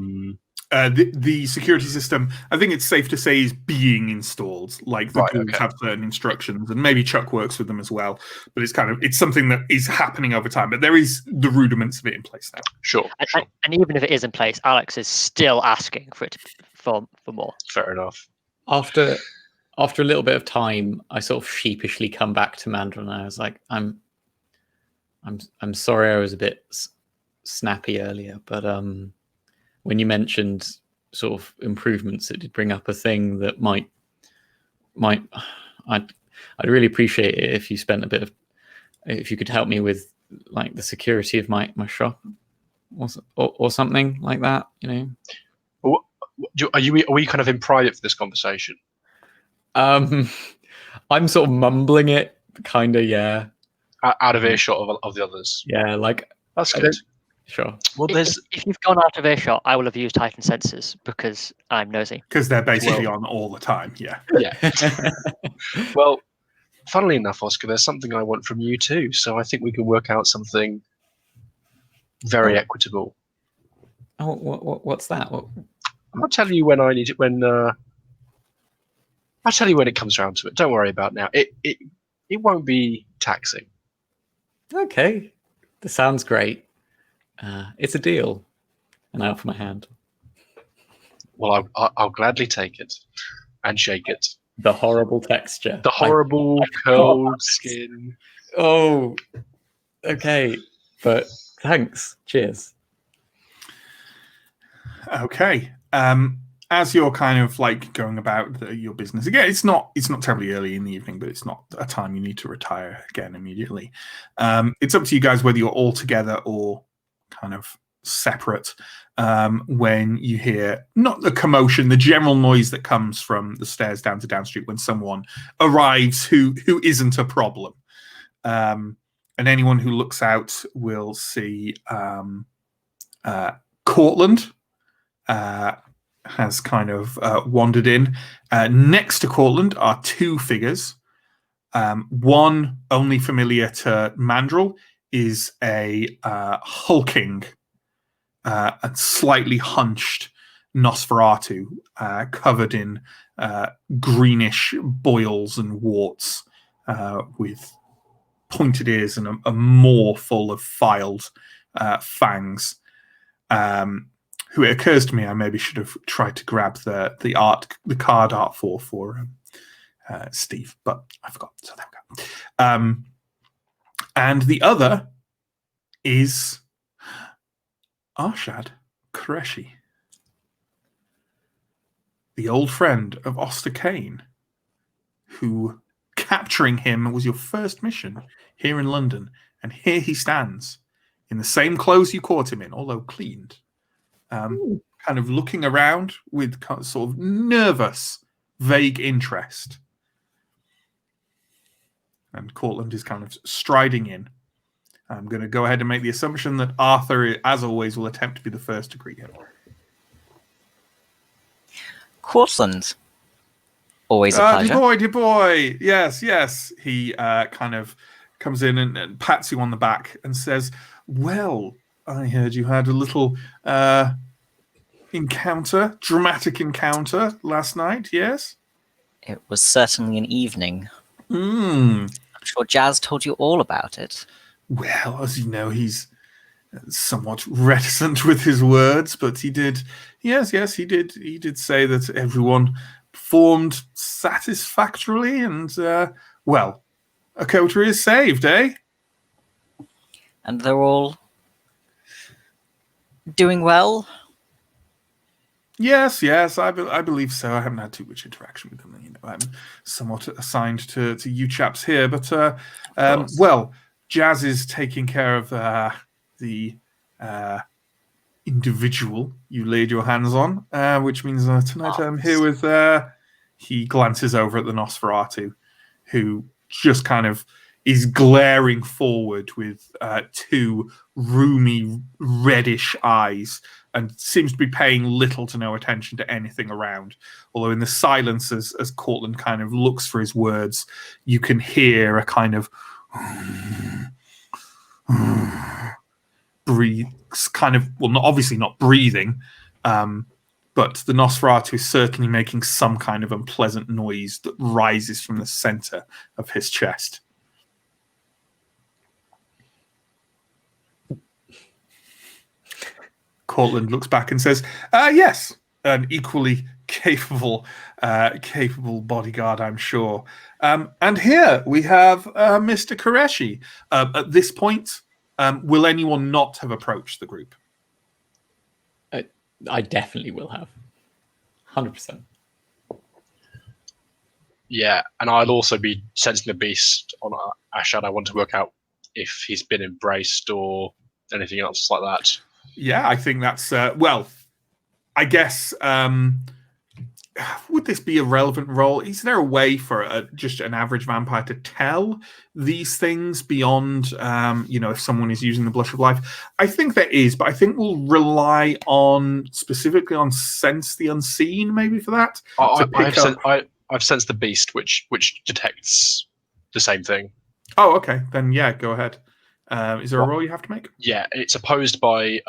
the security system, I think it's safe to say, is being installed. Like the ghouls have certain instructions, and maybe Chuck works with them as well. But it's something that is happening over time. But there is the rudiments of it in place now. Sure. And even if it is in place, Alex is still asking for it for more. Fair enough. After a little bit of time, I sort of sheepishly come back to Mandrel, and I was like, I'm sorry I was a bit snappy earlier, but when you mentioned sort of improvements, it did bring up a thing that I'd really appreciate it if you spent if you could help me with like the security of my shop or something like that, you know. Are we kind of in private for this conversation? I'm sort of mumbling it, kind of, yeah. Out of earshot of the others. Yeah, like that's good. Sure. Well, if you've gone out of earshot, I will have used heightened senses because I'm nosy. Because they're basically on all the time. Yeah. Yeah. Well, funnily enough, Oscar, there's something I want from you too. So I think we can work out something very equitable. Oh, what's that? I'll tell you when I need it. I'll tell you when it comes around to it. Don't worry about now. It won't be taxing. Okay, this sounds great. It's a deal, and I offer my hand. Well, I'll gladly take it and shake it. The horrible texture. The horrible cold skin. Oh, okay, but thanks. Cheers. Okay. As you're kind of like going about your business again, it's not terribly early in the evening, but it's not a time you need to retire again immediately. It's up to you guys whether you're all together or kind of separate. When you hear not the commotion, the general noise that comes from the stairs down to Down Street when someone arrives who isn't a problem, and anyone who looks out will see Cortland. Has kind of wandered in. Next to Cortland are two figures. One, only familiar to Mandrel, is a hulking and slightly hunched Nosferatu, covered in greenish boils and warts, with pointed ears and a maw full of filed fangs. Who it occurs to me I maybe should have tried to grab the card art for Steve, but I forgot. So there we go. And the other is Arshad Qureshi, the old friend of Oster Kane, who capturing him was your first mission here in London, and here he stands in the same clothes you caught him in, although cleaned. Kind of looking around with sort of nervous, vague interest. And Cortland is kind of striding in. I'm going to go ahead and make the assumption that Arthur, as always, will attempt to be the first to greet him. Cortland, Always a pleasure. Dear boy. Yes, yes. He kind of comes in and pats you on the back and says, well, I heard you had a little dramatic encounter last night, yes? It was certainly an evening. Hmm. I'm sure Jazz told you all about it. Well, as you know, he's somewhat reticent with his words, but he did. Yes, he did say that everyone performed satisfactorily, and well, a coterie is saved, eh? And they're all doing well? Yes, I believe so. I haven't had too much interaction with them. You know, I'm somewhat assigned to you chaps here, but well, Jazz is taking care of the individual you laid your hands on, which means tonight I'm here with. He glances over at the Nosferatu, who just kind of is glaring forward with two roomy reddish eyes and seems to be paying little to no attention to anything around. Although in the silence, as Cortland kind of looks for his words, you can hear a kind of breathes, kind of, well, obviously not breathing, but the Nosferatu is certainly making some kind of unpleasant noise that rises from the center of his chest. Cortland looks back and says, yes, an equally capable bodyguard, I'm sure. And here we have Mr. Koreshi. At this point, will anyone not have approached the group? I definitely will have. 100%. Yeah, and I'll also be sensing the beast on Ashad. I want to work out if he's been embraced or anything else like that. Yeah, I think that's, well, I guess, would this be a relevant role? Is there a way for just an average vampire to tell these things beyond, if someone is using the Blush of Life? I think there is, but I think we'll rely specifically on Sense the Unseen, maybe for that. I've sensed the beast, which detects the same thing. Oh, okay. Then, yeah, go ahead. Is there a roll you have to make? Yeah, it's opposed by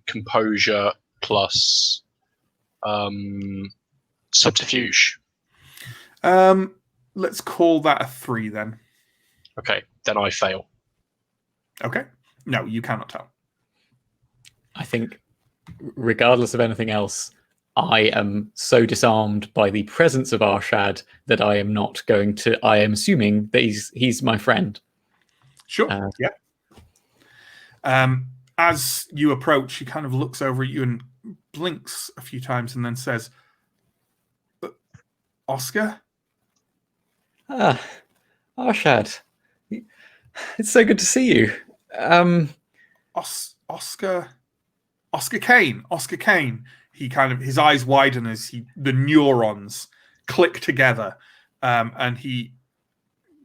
composure plus subterfuge. Let's call that a 3 then. Okay, then I fail. Okay. No, you cannot tell. I think, regardless of anything else, I am so disarmed by the presence of Arshad that I am not going to. I am assuming that he's my friend. Sure. Yeah. As you approach, he kind of looks over at you and blinks a few times and then says, Oscar? Arshad. It's so good to see you. Oscar Kane. Oscar Kane. He kind of, his eyes widen as the neurons click together, and he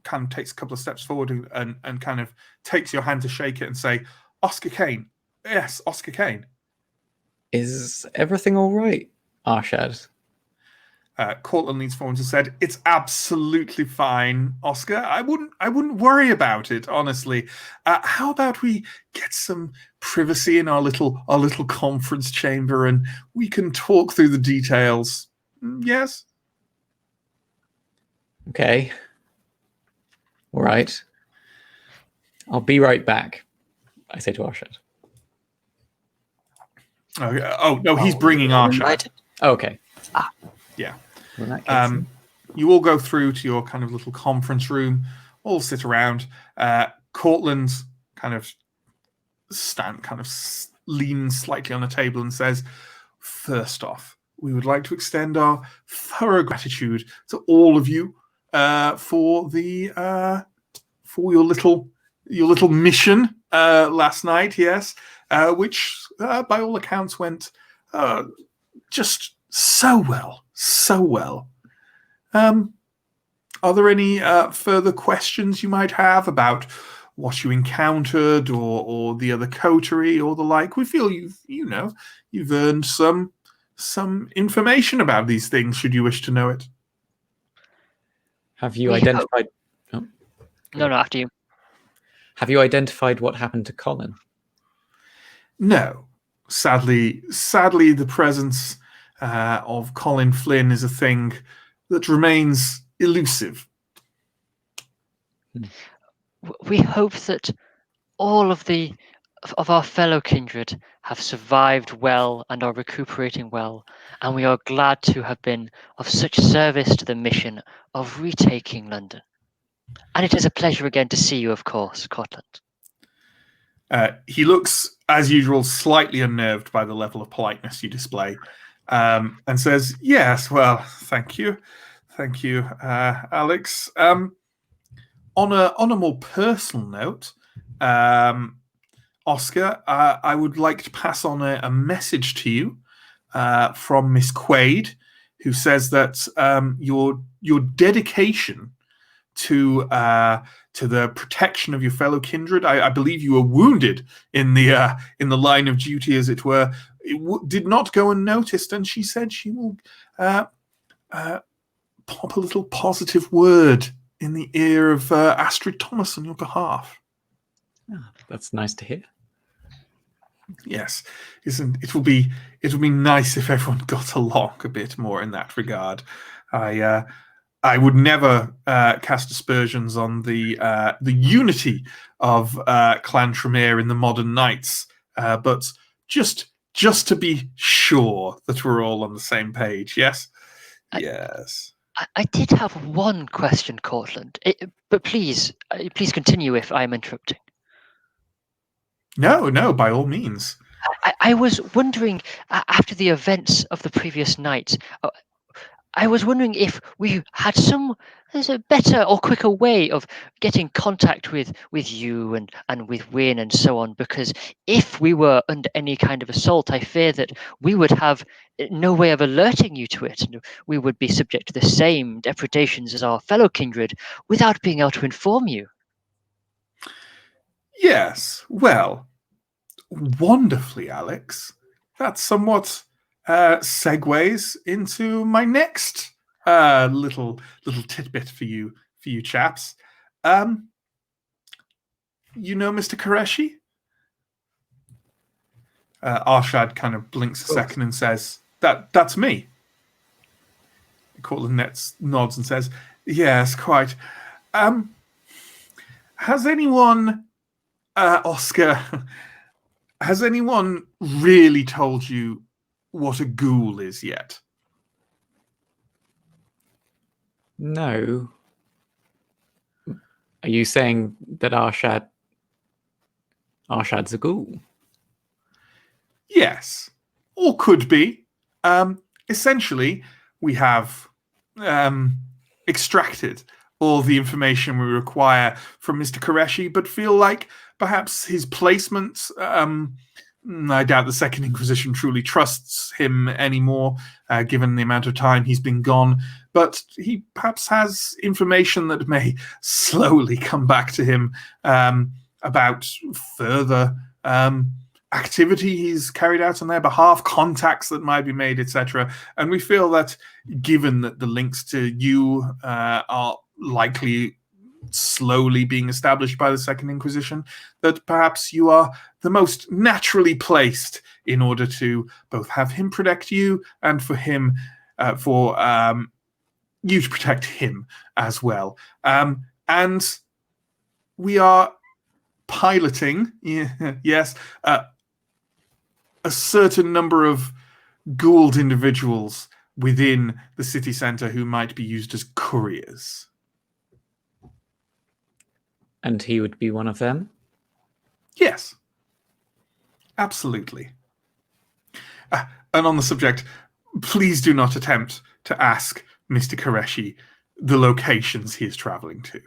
kind of takes a couple of steps forward and kind of takes your hand to shake it and say, Oscar Kane. Yes, Oscar Kane. Is everything all right, Arshad? Cortland leans forward and said, "It's absolutely fine, Oscar. I wouldn't worry about it, honestly. How about we get some privacy in our little conference chamber and we can talk through the details? Yes? Okay. All right. I'll be right back," I say to Arshad. Oh no, he's bringing Arshad. Oh, okay. Yeah. Well, in that case, you all go through to your kind of little conference room, all sit around. Cortland's kind of leans slightly on a table and says, "First off, we would like to extend our thorough gratitude to all of you for your little mission last night. Yes, which by all accounts went just so well. Are there any further questions you might have about what you encountered or the other coterie or the like? We feel you've earned some information about these things, should you wish to know it." Have you We identified? Oh, No, after you. have you identified what happened to Colin? No, sadly, the presence of Colin Flynn is a thing that remains elusive. We hope that all of our fellow kindred have survived well and are recuperating well, and we are glad to have been of such service to the mission of retaking London. And it is a pleasure again to see you, of course, Cortland. He looks, as usual, slightly unnerved by the level of politeness you display, and says, "Yes, well, thank you, Alex. On a more personal note, Oscar, I would like to pass on a message to you from Miss Quaid, who says that your dedication to the protection of your fellow kindred. I believe you were wounded in the line of duty, as it were. Did not go unnoticed, and she said she will pop a little positive word in the ear of Astrid Thomas on your behalf." Oh, that's nice to hear. Yes, it will be nice if everyone got along a bit more in that regard. I would never cast aspersions on the unity of Clan Tremere in the modern Knights, but just to be sure that we're all on the same page. Yes, yes. I did have one question, Cortland, but please continue if I'm interrupting. No, by all means. I was wondering, after the events of the previous night, I was wondering if we had there's a better or quicker way of getting contact with you and with Wynne and so on, because if we were under any kind of assault, I fear that we would have no way of alerting you to it, and we would be subject to the same depredations as our fellow kindred without being able to inform you. Yes, well, wonderfully, Alex. That somewhat segues into my next little tidbit for you chaps. You know Mr. Koreshi? Arshad kind of blinks a second and says, "That's me." Cortland nods and says, "Yes, quite. Has anyone, Oscar, has anyone really told you what a ghoul is yet?" No. Are you saying that Arshad's a ghoul? Yes, or could be. Essentially, we have extracted all the information we require from Mr. Koreshi, but feel like perhaps his placement, I doubt the Second Inquisition truly trusts him anymore, given the amount of time he's been gone, but he perhaps has information that may slowly come back to him about further activity he's carried out on their behalf, contacts that might be made, etc. And we feel that, given that the links to you are likely slowly being established by the Second Inquisition, that perhaps you are the most naturally placed in order to both have him protect you and for him, for you to protect him as well. And we are piloting, yes, a certain number of Gould individuals within the city centre who might be used as couriers. And he would be one of them? Yes. Absolutely. And on the subject, please do not attempt to ask Mr. Koreshi the locations he is travelling to.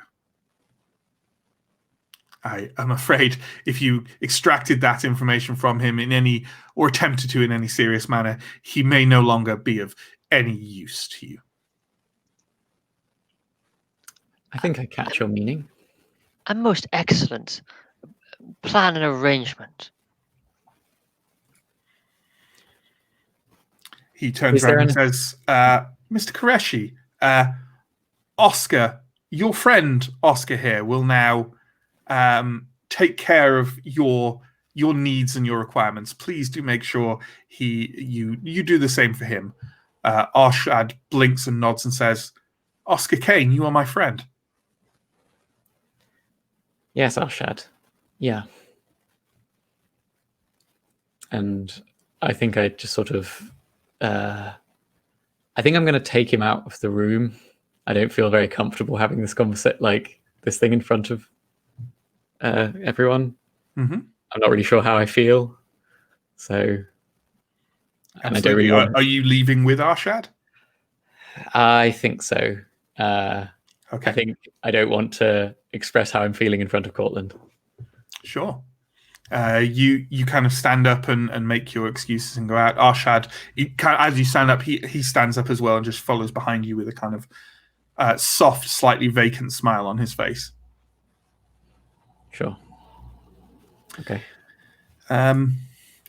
I am afraid if you extracted that information from him in any, or attempted to in any serious manner, he may no longer be of any use to you. I think I catch your meaning. A most excellent plan and arrangement. He turns around and says, "Mr. Koreshi, Oscar your friend Oscar here will now take care of your needs and your requirements. Please do make sure you do the same for him. Arshad blinks and nods and says, Oscar Kane, you are my friend. Yes, Arshad. Yeah. And I think I just sort of... I think I'm going to take him out of the room. I don't feel very comfortable having this conversation, like this thing in front of everyone. Mm-hmm. I'm not really sure how I feel. So... And I don't really Are you leaving with Arshad? I think so. Okay. I think I don't want to express how I'm feeling in front of Cortland. Sure. You kind of stand up and make your excuses and go out. Arshad, as you stand up, he stands up as well and just follows behind you with a kind of soft, slightly vacant smile on his face. Sure. Okay.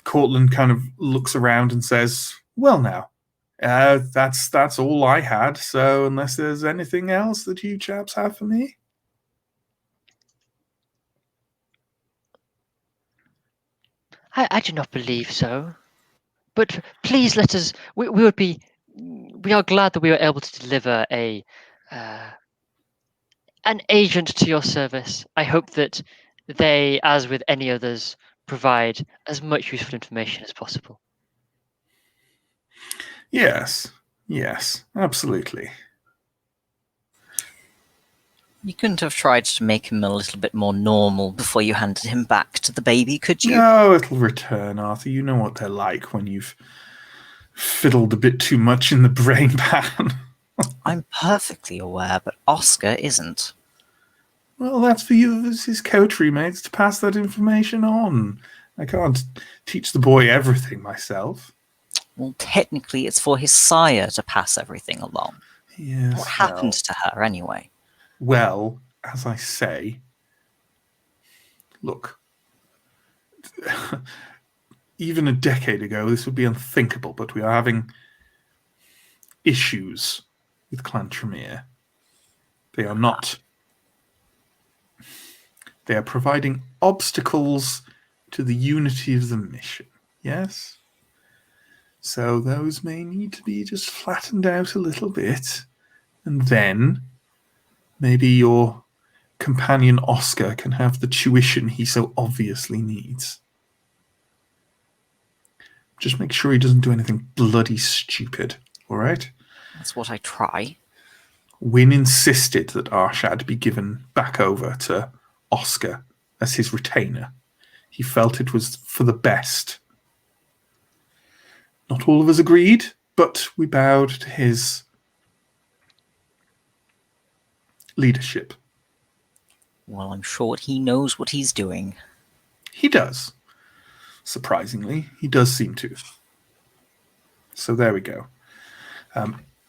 Cortland kind of looks around and says, well, now, that's all I had. So unless there's anything else that you chaps have for me. I do not believe so. But please let us. We are glad that we were able to deliver an agent to your service. I hope that they, as with any others, provide as much useful information as possible. Yes, absolutely. You couldn't have tried to make him a little bit more normal before you handed him back to the baby, could you? No, it'll return, Arthur. You know what they're like when you've fiddled a bit too much in the brain pan. I'm perfectly aware, but Oscar isn't. Well, that's for you as his coterie mates to pass that information on. I can't teach the boy everything myself. Well, technically, it's for his sire to pass everything along. Yes. What happened to her, anyway? Well, as I say, look, even a decade ago, this would be unthinkable, but we are having issues with Clan Tremere. They are not... They are providing obstacles to the unity of the mission, yes? So those may need to be just flattened out a little bit, and then maybe your companion Oscar can have the tuition he so obviously needs. Just make sure he doesn't do anything bloody stupid, all right? That's what I try. Wynne insisted that Arshad be given back over to Oscar as his retainer. He felt it was for the best. Not all of us agreed, but we bowed to his leadership. Well, I'm sure he knows what he's doing. He does. Surprisingly, he does seem to. So there we go.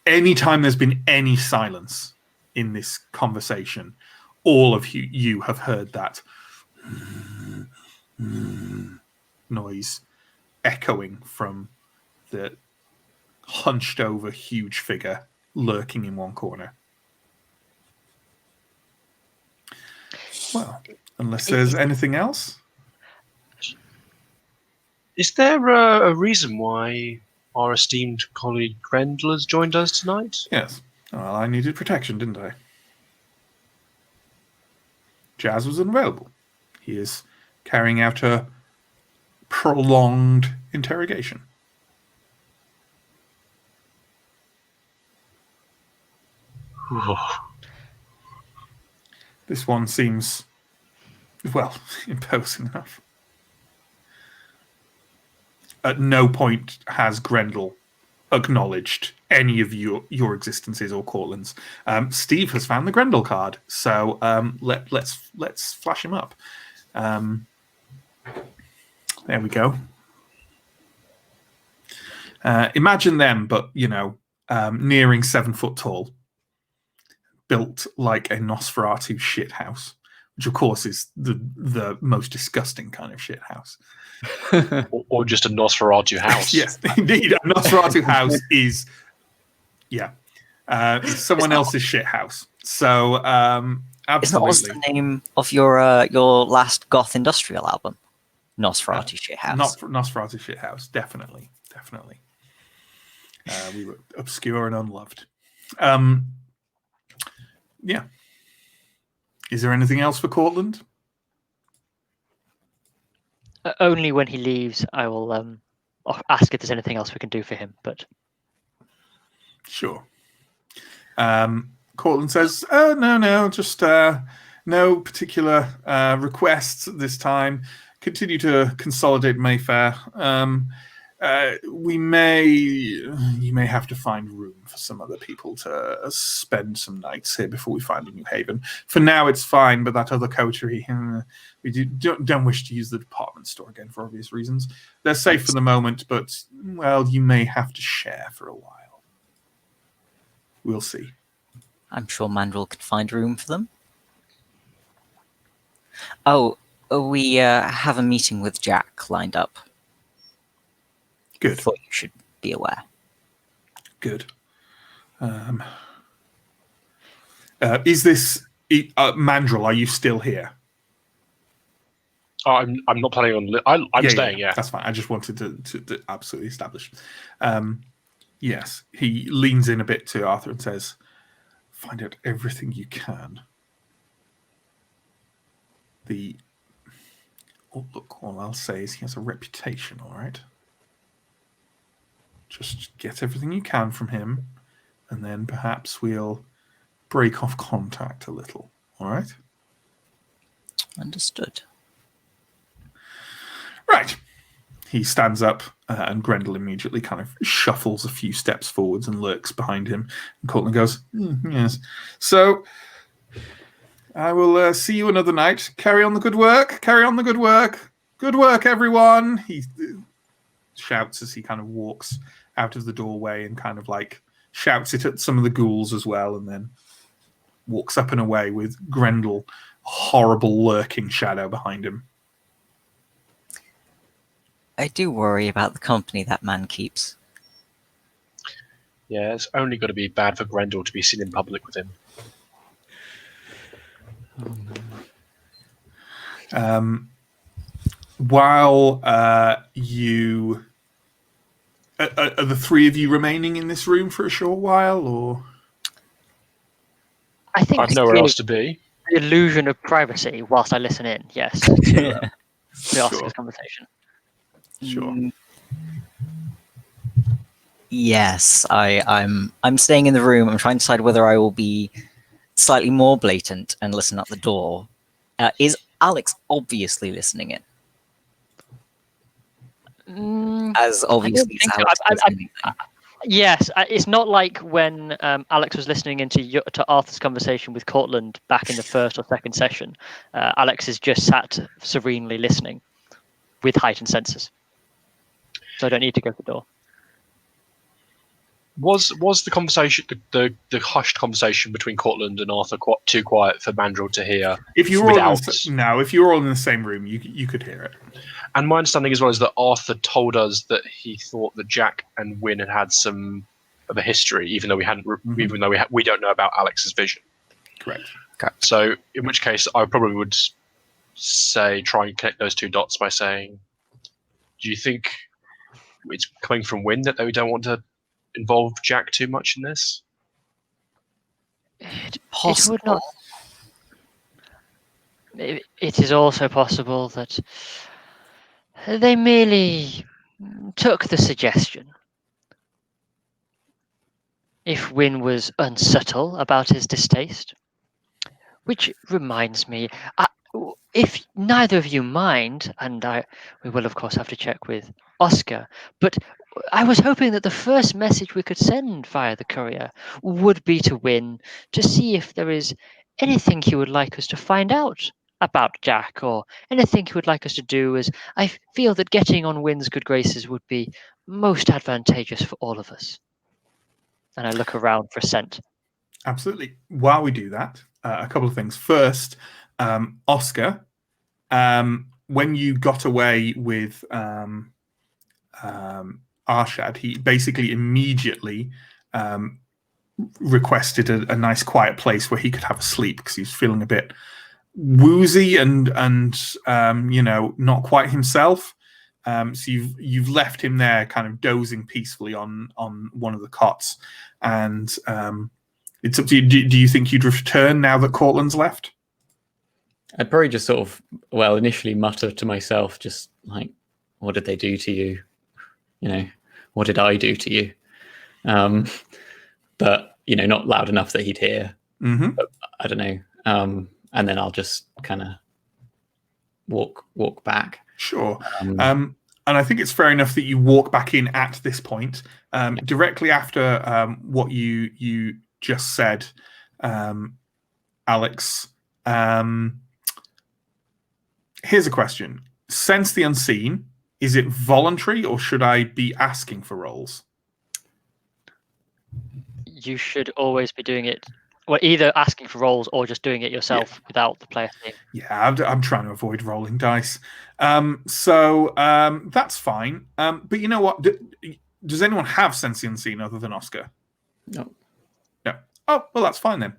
Anytime there's been any silence in this conversation, all of you have heard that noise echoing from the hunched over huge figure lurking in one corner. Well, unless there's anything else. Is there a reason why our esteemed colleague Grendel has joined us tonight? Yes. Well, I needed protection, didn't I? Jazz was unavailable. He is carrying out a prolonged interrogation. This one seems, well, imposing enough. At no point has Grendel acknowledged any of your existences or Cortland's. Steve has found the Grendel card, so let's flash him up. There we go. Imagine them, but nearing 7 foot tall, built like a Nosferatu shithouse, which of course is the most disgusting kind of shithouse. or just a Nosferatu house. Yes, indeed. A Nosferatu house is, someone else's shit house. Isn't that absolutely. also the name of your last goth industrial album? Nosferatu Shithouse. Nosferatu Shithouse, definitely. We were obscure and unloved. Yeah. Is there anything else for Cortland? Only when he leaves, I will ask if there's anything else we can do for him. But Sure. Cortland says, no, just no particular requests at this time. Continue to consolidate Mayfair. You may have to find room for some other people to spend some nights here before we find a new haven. For now, it's fine, but that other coterie, we don't wish to use the department store again for obvious reasons. They're safe for the moment, but, well, you may have to share for a while. We'll see. I'm sure Mandrill can find room for them. Oh, we have a meeting with Jack lined up. Good. Thought you should be aware. Good. Is this Mandrill? Are you still here? I'm not planning on. I'm staying. Yeah, that's fine. I just wanted to absolutely establish. Yes, he leans in a bit to Arthur and says, "Find out everything you can." Look, all I'll say is he has a reputation. All right. Just get everything you can from him, and then perhaps we'll break off contact a little. All right? Understood. Right. He stands up, and Grendel immediately kind of shuffles a few steps forwards and lurks behind him. And Cortland goes, yes. So, I will see you another night. Carry on the good work. Carry on the good work. Good work, everyone. He shouts as he kind of walks out of the doorway and kind of like shouts it at some of the ghouls as well, and then walks up and away with Grendel, horrible lurking shadow behind him. I do worry about the company that man keeps. yeah. It's only got to be bad for Grendel to be seen in public with him. While you... Are the three of you remaining in this room for a short while, or...? I think I've nowhere else to be. the illusion of privacy whilst I listen in. Yes, to the Oscar's conversation. Sure. Yes, I'm staying in the room. I'm trying to decide whether I will be slightly more blatant and listen at the door. Is Alex obviously listening in? As obviously as Alex listening in. Yes, it's not like when Alex was listening to Arthur's conversation with Cortland back in the first or second session. Alex is just sat serenely listening with heightened senses. So I don't need to go to the door. Was the conversation, the hushed conversation between Cortland and Arthur too quiet for Mandrill to hear? If you were all if you were all in the same room, you could hear it. And my understanding as well is that Arthur told us that he thought that Jack and Wynne had some of a history, even though we hadn't, even though we don't know about Alex's vision. Correct. So, in which case, I probably would say try and connect those two dots by saying, "Do you think it's coming from Wynne that they don't want to involve Jack too much in this?" It would not. It is also possible that they merely took the suggestion. If Wynne was unsubtle about his distaste. Which reminds me, if neither of you mind, and we will of course have to check with Oscar, but I was hoping that the first message we could send via the courier would be to Wynne to see if there is anything he would like us to find out about Jack, or anything he would like us to do, as I feel that getting on Wynne's good graces would be most advantageous for all of us. And I look around for assent. Absolutely. While we do that, a couple of things. First, Oscar, when you got away with Arshad, he basically immediately requested a nice quiet place where he could have a sleep because he was feeling a bit woozy and not quite himself. So you've left him there, kind of dozing peacefully on one of the cots, and it's up to you. Do you think you'd return now that Cortland's left? I'd probably just sort of, initially mutter to myself, just like, "What did they do to you? What did I do to you?" But not loud enough that he'd hear. Mm-hmm. But I don't know. And then I'll just kind of walk back. Sure. And I think it's fair enough that you walk back in at this point, directly after what you just said, Alex. Here's a question: Sense the unseen. Is it voluntary, or should I be asking for rolls? You should always be doing it. Well, either asking for rolls or just doing it yourself without the player seeing. Yeah, I'm trying to avoid rolling dice. So that's fine. But you know what? Does anyone have Sense the Unseen other than Oscar? No. No. Oh, well, that's fine then.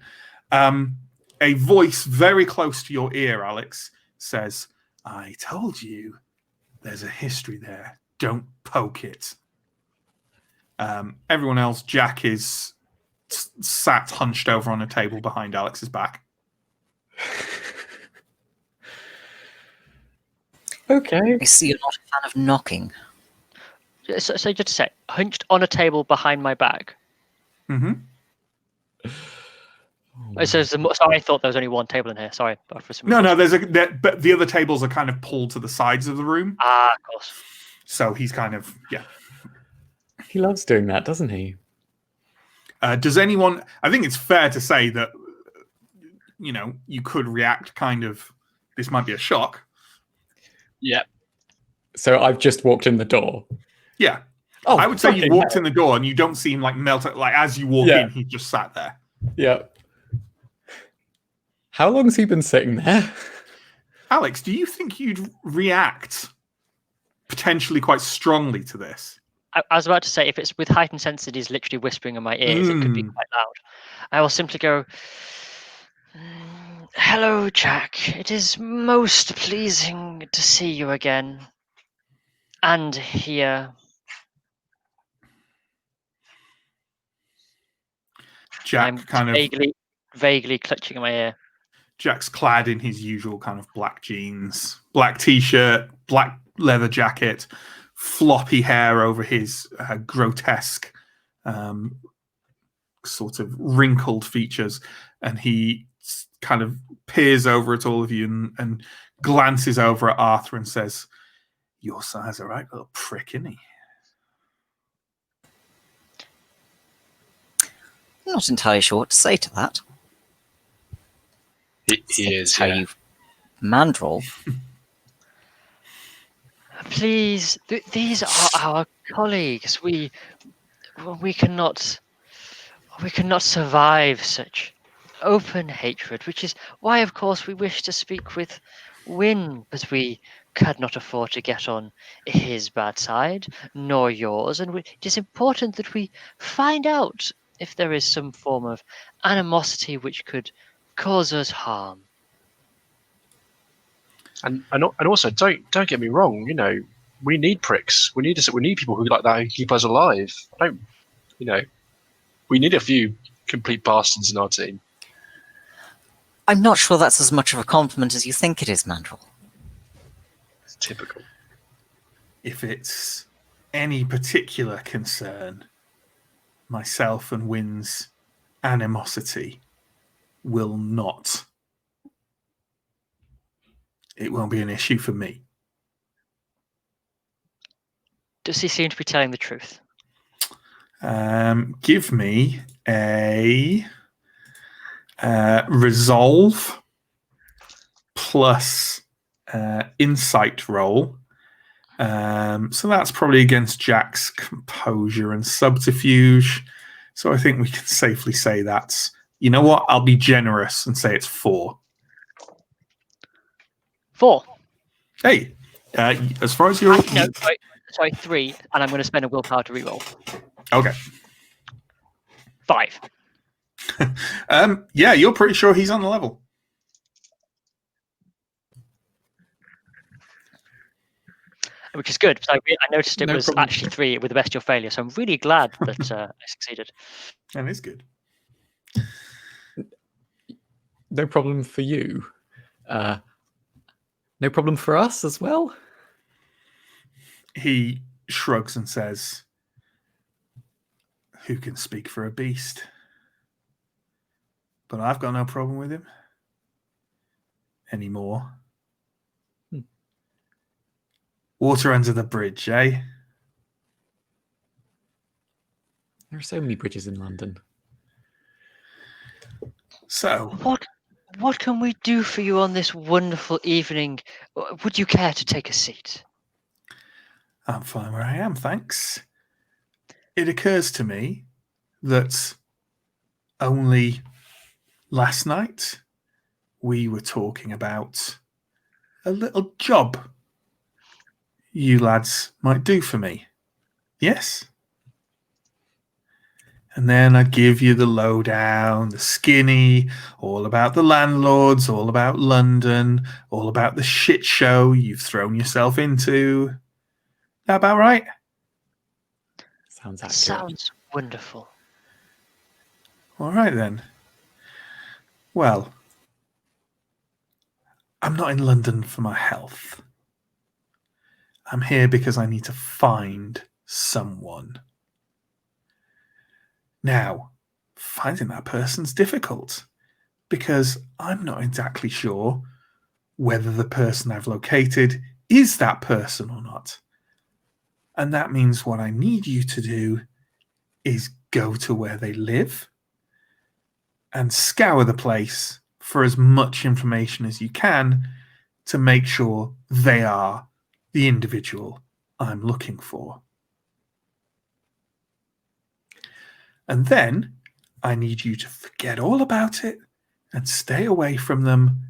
A voice very close to your ear, Alex, says, "I told you there's a history there. Don't poke it." Everyone else, Jack is sat hunched over on a table behind Alex's back. Okay. I see you're not a fan of knocking. So just to say, hunched on a table behind my back. Mm-hmm. So I thought there was only one table in here. Sorry, but for some No. But the other tables are kind of pulled to the sides of the room. Of course. So he's kind of He loves doing that, doesn't he? Does anyone? I think it's fair to say that you could react kind of. This might be a shock. Yeah. So I've just walked in the door. Yeah. Oh, I would say you fucking walked hell. in the door and you don't see him like melt. Like as you walk in, he just sat there. Yeah. How long's he been sitting there? Alex, do you think you'd react potentially quite strongly to this? I was about to say, if it's with heightened sensitivity, literally whispering in my ears, it could be quite loud. I will simply go, "Hello, Jack. It is most pleasing to see you again. And here." Jack I'm kind of vaguely clutching in my ear. Jack's clad in his usual kind of black jeans, black t-shirt, black leather jacket, floppy hair over his grotesque sort of wrinkled features, and he kind of peers over at all of you and glances over at Arthur and says, "Your size, a right little prick, isn't he?" I'm not entirely sure what to say to that. He is. How Yeah. you mandrel. Please, these are our colleagues. We cannot survive such open hatred, which is why, of course, we wish to speak with Wynne, but we could not afford to get on his bad side, nor yours, and it is important that we find out if there is some form of animosity which could cause us harm. And also, don't get me wrong. We need pricks. We need people who like that who keep us alive. We need a few complete bastards in our team. I'm not sure that's as much of a compliment as you think it is, Mandrel. It's typical. If it's any particular concern, myself and Wynn's animosity will not. It won't be an issue for me. Does he seem to be telling the truth? Give me a resolve plus insight roll. So that's probably against Jack's composure and subterfuge. So I think we can safely say that's, you know what? I'll be generous and say it's 4. 4. Hey, as far as you're... No, sorry, 3, and I'm going to spend a willpower to reroll. Okay. 5. Yeah, you're pretty sure he's on the level. Which is good. I noticed it No was problem. actually 3 with the bestial failure, so I'm really glad that I succeeded. That is good. No problem for you. No problem for us as well. He shrugs and says, "Who can speak for a beast? But I've got no problem with him anymore." Water under the bridge, eh? There are so many bridges in London. So, What can we do for you on this wonderful evening? Would you care to take a seat? I'm fine where I am, thanks. It occurs to me that only last night we were talking about a little job you lads might do for me. Yes? And then I'd give you the lowdown, the skinny, all about the landlords, all about London, all about the shit show you've thrown yourself into. That about right? Sounds accurate. Sounds wonderful. All right then. Well, I'm not in London for my health. I'm here because I need to find someone. Now, finding that person's difficult because I'm not exactly sure whether the person I've located is that person or not. And that means what I need you to do is go to where they live and scour the place for as much information as you can to make sure they are the individual I'm looking for. And then I need you to forget all about it and stay away from them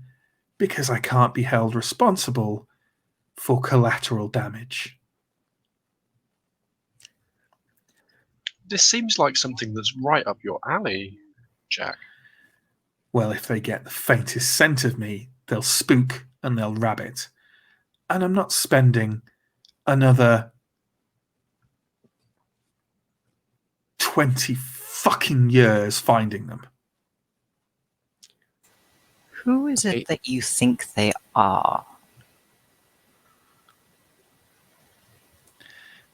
because I can't be held responsible for collateral damage. This seems like something that's right up your alley, Jack. Well, if they get the faintest scent of me, they'll spook and they'll rabbit. And I'm not spending another 20 fucking years finding them. Who is Okay. it that you think they are?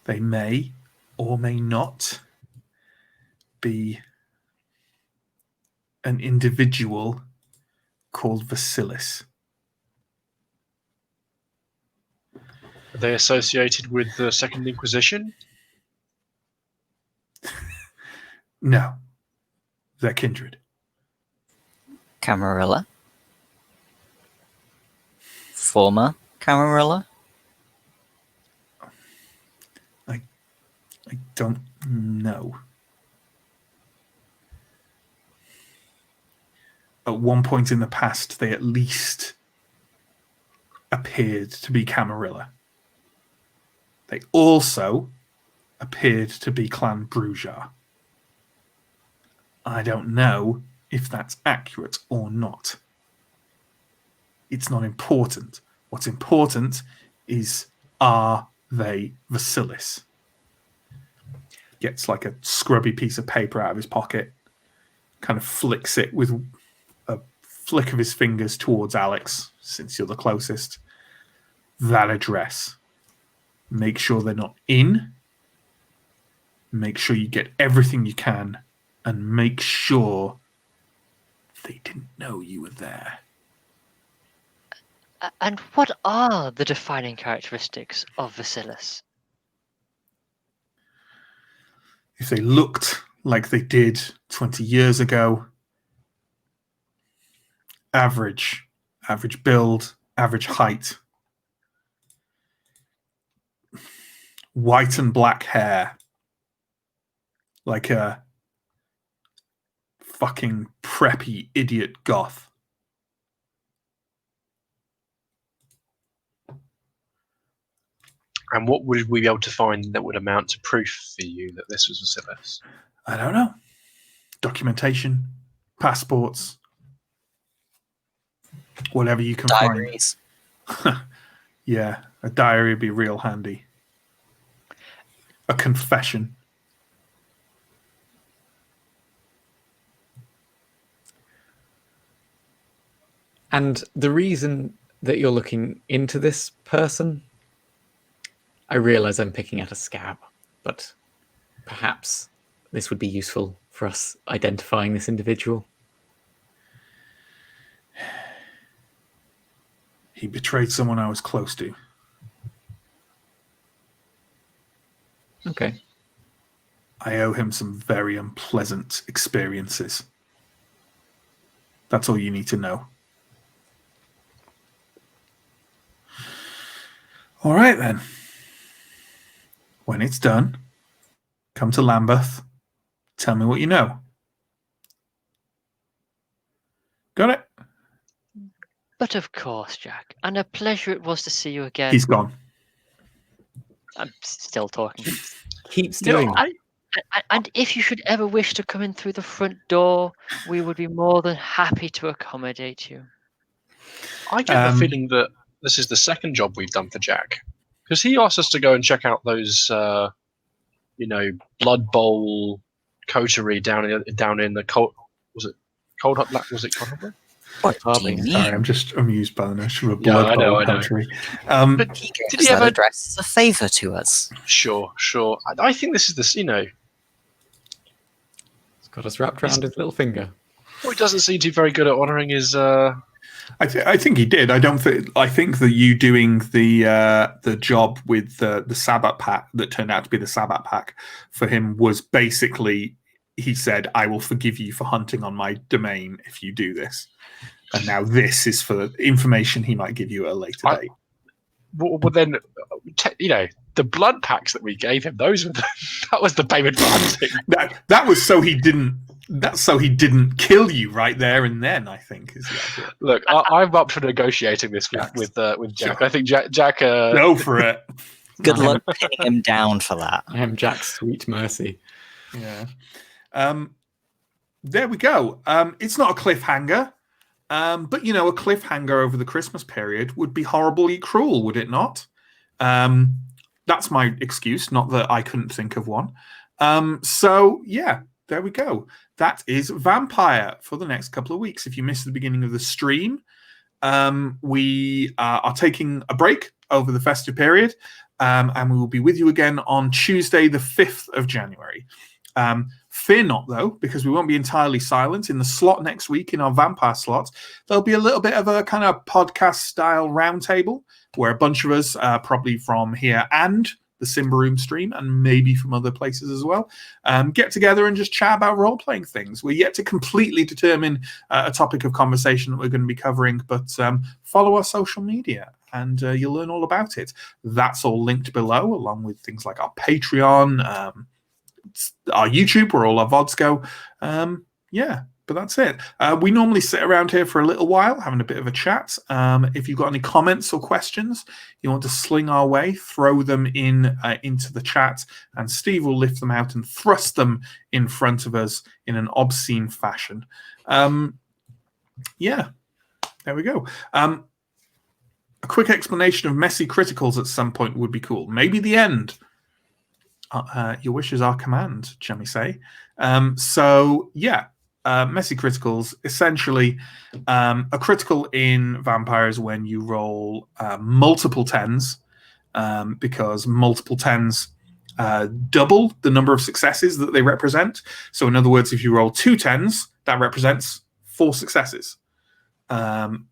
They may or may not be an individual called Vasilis. Are they associated with the Second Inquisition? No, they're kindred. Camarilla? Former Camarilla? I don't know. At one point in the past, they at least appeared to be Camarilla. They also appeared to be Clan Brujar. I don't know if that's accurate or not. It's not important. What's important is, are they Vasilis? Gets like a scrubby piece of paper out of his pocket, kind of flicks it with a flick of his fingers towards Alex, since you're the closest. That address. Make sure they're not in. Make sure you get everything you can, and make sure they didn't know you were there. And what are the defining characteristics of Vasilis? If they looked like they did 20 years ago, average build, average height, white and black hair, like a fucking preppy idiot goth. And what would we be able to find that would amount to proof for you that this was Vasilis? I don't know. Documentation, passports, whatever you can Diaries. find. Yeah, a diary would be real handy. A confession. And the reason that you're looking into this person, I realize I'm picking at a scab, but perhaps this would be useful for us identifying this individual. He betrayed someone I was close to. Okay. I owe him some very unpleasant experiences. That's all you need to know. All right, then. When it's done, come to Lambeth. Tell me what you know. Got it? But of course, Jack. And a pleasure it was to see you again. He's gone. I'm still talking. Keeps doing that. And if you should ever wish to come in through the front door, we would be more than happy to accommodate you. I get the feeling that this is the second job we've done for Jack, because he asked us to go and check out those, Blood Bowl coterie down in the cold. Was it Cold Hot Black? Was it Cold Hot Black? What do you mean? Sorry, I'm just amused by the notion of a Yeah, blood I know, bowl I know. country. But He did gives he that ever? address as a favour to us. Sure. I think this is this. It's got us wrapped around his little finger. Well, he doesn't seem to be very good at honouring his. I think he did. I think that you doing the job with the Sabbat pack that turned out to be the Sabbat pack for him was basically, he said, "I will forgive you for hunting on my domain if you do this." And now this is for information he might give you at a later date. Well, then, the blood packs that we gave him, that was the payment for hunting. That was so he didn't. That's so he didn't kill you right there and then. I think is the idea. Look, I'm up for negotiating this with Jack. Sure. I think Jack. Go for it. Good luck pinning him down for that. I am Jack's sweet mercy. Yeah. There we go. It's not a cliffhanger, but a cliffhanger over the Christmas period would be horribly cruel, would it not? That's my excuse, not that I couldn't think of one. So yeah, there we go. That is Vampire for the next couple of weeks. If you missed the beginning of the stream, we are taking a break over the festive period, and we will be with you again on Tuesday, the 5th of January. Fear not, though, because we won't be entirely silent. In the slot next week, in our Vampire slot, there'll be a little bit of a kind of podcast-style roundtable where a bunch of us, probably from here and the Simba Room stream, and maybe from other places as well, get together and just chat about role-playing things. We're yet to completely determine a topic of conversation that we're going to be covering, but follow our social media and you'll learn all about it. That's all linked below, along with things like our Patreon, our YouTube, where all our VODs go. But that's it. We normally sit around here for a little while, having a bit of a chat. If you've got any comments or questions you want to sling our way, throw them into the chat, and Steve will lift them out and thrust them in front of us in an obscene fashion. There we go. A quick explanation of messy criticals at some point would be cool. Maybe the end. Your wish is our command, shall we say. Messy criticals, essentially, a critical in Vampire is when you roll multiple 10s, because multiple 10s double the number of successes that they represent. So in other words, if you roll 2 10s, that represents 4 successes. 1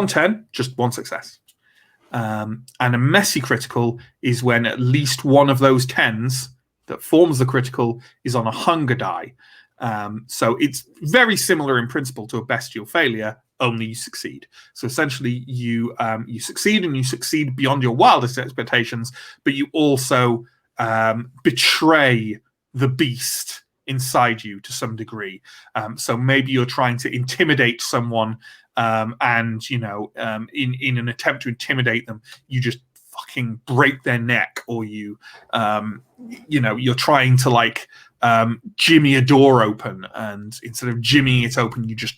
10, just 1 success. And a messy critical is when at least one of those 10s that forms the critical is on a hunger die. So it's very similar in principle to a bestial failure, only you succeed. So essentially you succeed, and you succeed beyond your wildest expectations, but you also betray the beast inside you to some degree. So maybe you're trying to intimidate someone, and in an attempt to intimidate them, you just fucking break their neck, or you're trying to jimmy a door open, and instead of jimmying it open, you just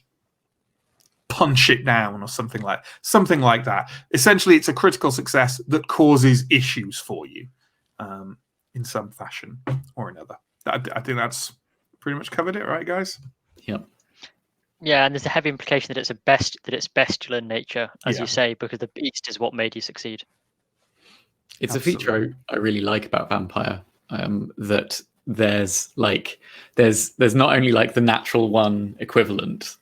punch it down or something like that. Essentially, it's a critical success that causes issues for you in some fashion or another. I think that's pretty much covered it, right, guys? Yep. Yeah, and there's a heavy implication that it's bestial in nature, as you say, because the beast is what made you succeed. It's Absolutely. a feature I really like about Vampire, that there's not only like the natural one equivalent,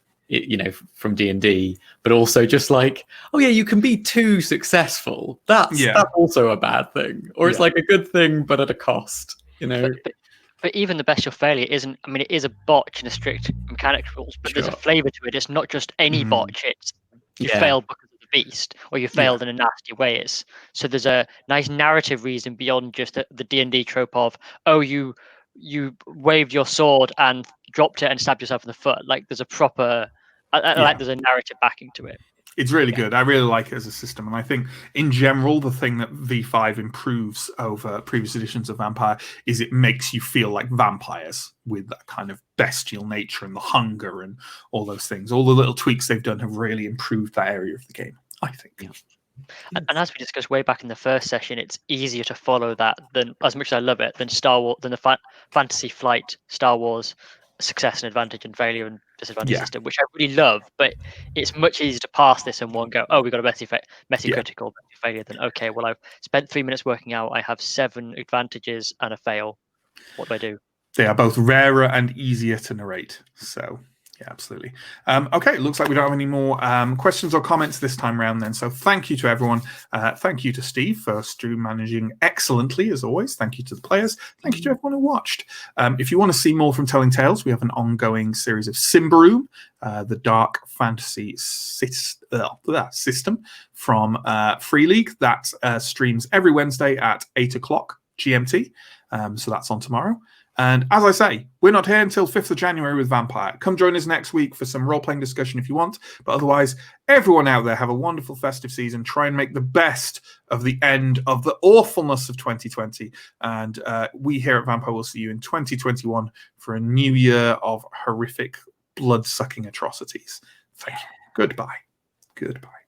from D&D, but also just like, oh yeah, you can be too successful. That's also a bad thing, or it's like a good thing but at a cost. But even the bestial failure isn't. I mean, it is a botch in a strict mechanics rules, but there's a flavour to it. It's not just any botch. It's you failed because of the beast, or you failed in a nasty way. So there's a nice narrative reason beyond just the D&D trope of, oh, you waved your sword and dropped it and stabbed yourself in the foot. Like there's a proper, like there's a narrative backing to it. It's really good. I really like it as a system. And I think, in general, the thing that V5 improves over previous editions of Vampire is it makes you feel like vampires with that kind of bestial nature and the hunger and all those things. All the little tweaks they've done have really improved that area of the game, I think. Yeah. And as we discussed way back in the first session, it's easier to follow that than, as much as I love it, than Star Wars, than the Fantasy Flight Star Wars success and advantage and failure and disadvantage system, which I really love. But it's much easier to pass this in one go. Oh, we got a messy critical, messy failure. Then okay, well, I've spent 3 minutes working out. I have 7 advantages and a fail. What do I do? They are both rarer and easier to narrate. So. Yeah, absolutely. Okay, looks like we don't have any more questions or comments this time around then. So thank you to everyone. Thank you to Steve for stream managing excellently, as always. Thank you to the players. Thank you to everyone who watched. If you want to see more from Telling Tales, we have an ongoing series of Symbaroum, the dark fantasy system from Free League that streams every Wednesday at 8 o'clock GMT. So that's on tomorrow. And as I say, we're not here until 5th of January with Vampire. Come join us next week for some role-playing discussion if you want. But otherwise, everyone out there, have a wonderful festive season. Try and make the best of the end of the awfulness of 2020. And we here at Vampire will see you in 2021 for a new year of horrific, blood-sucking atrocities. Thank you. Goodbye. Goodbye.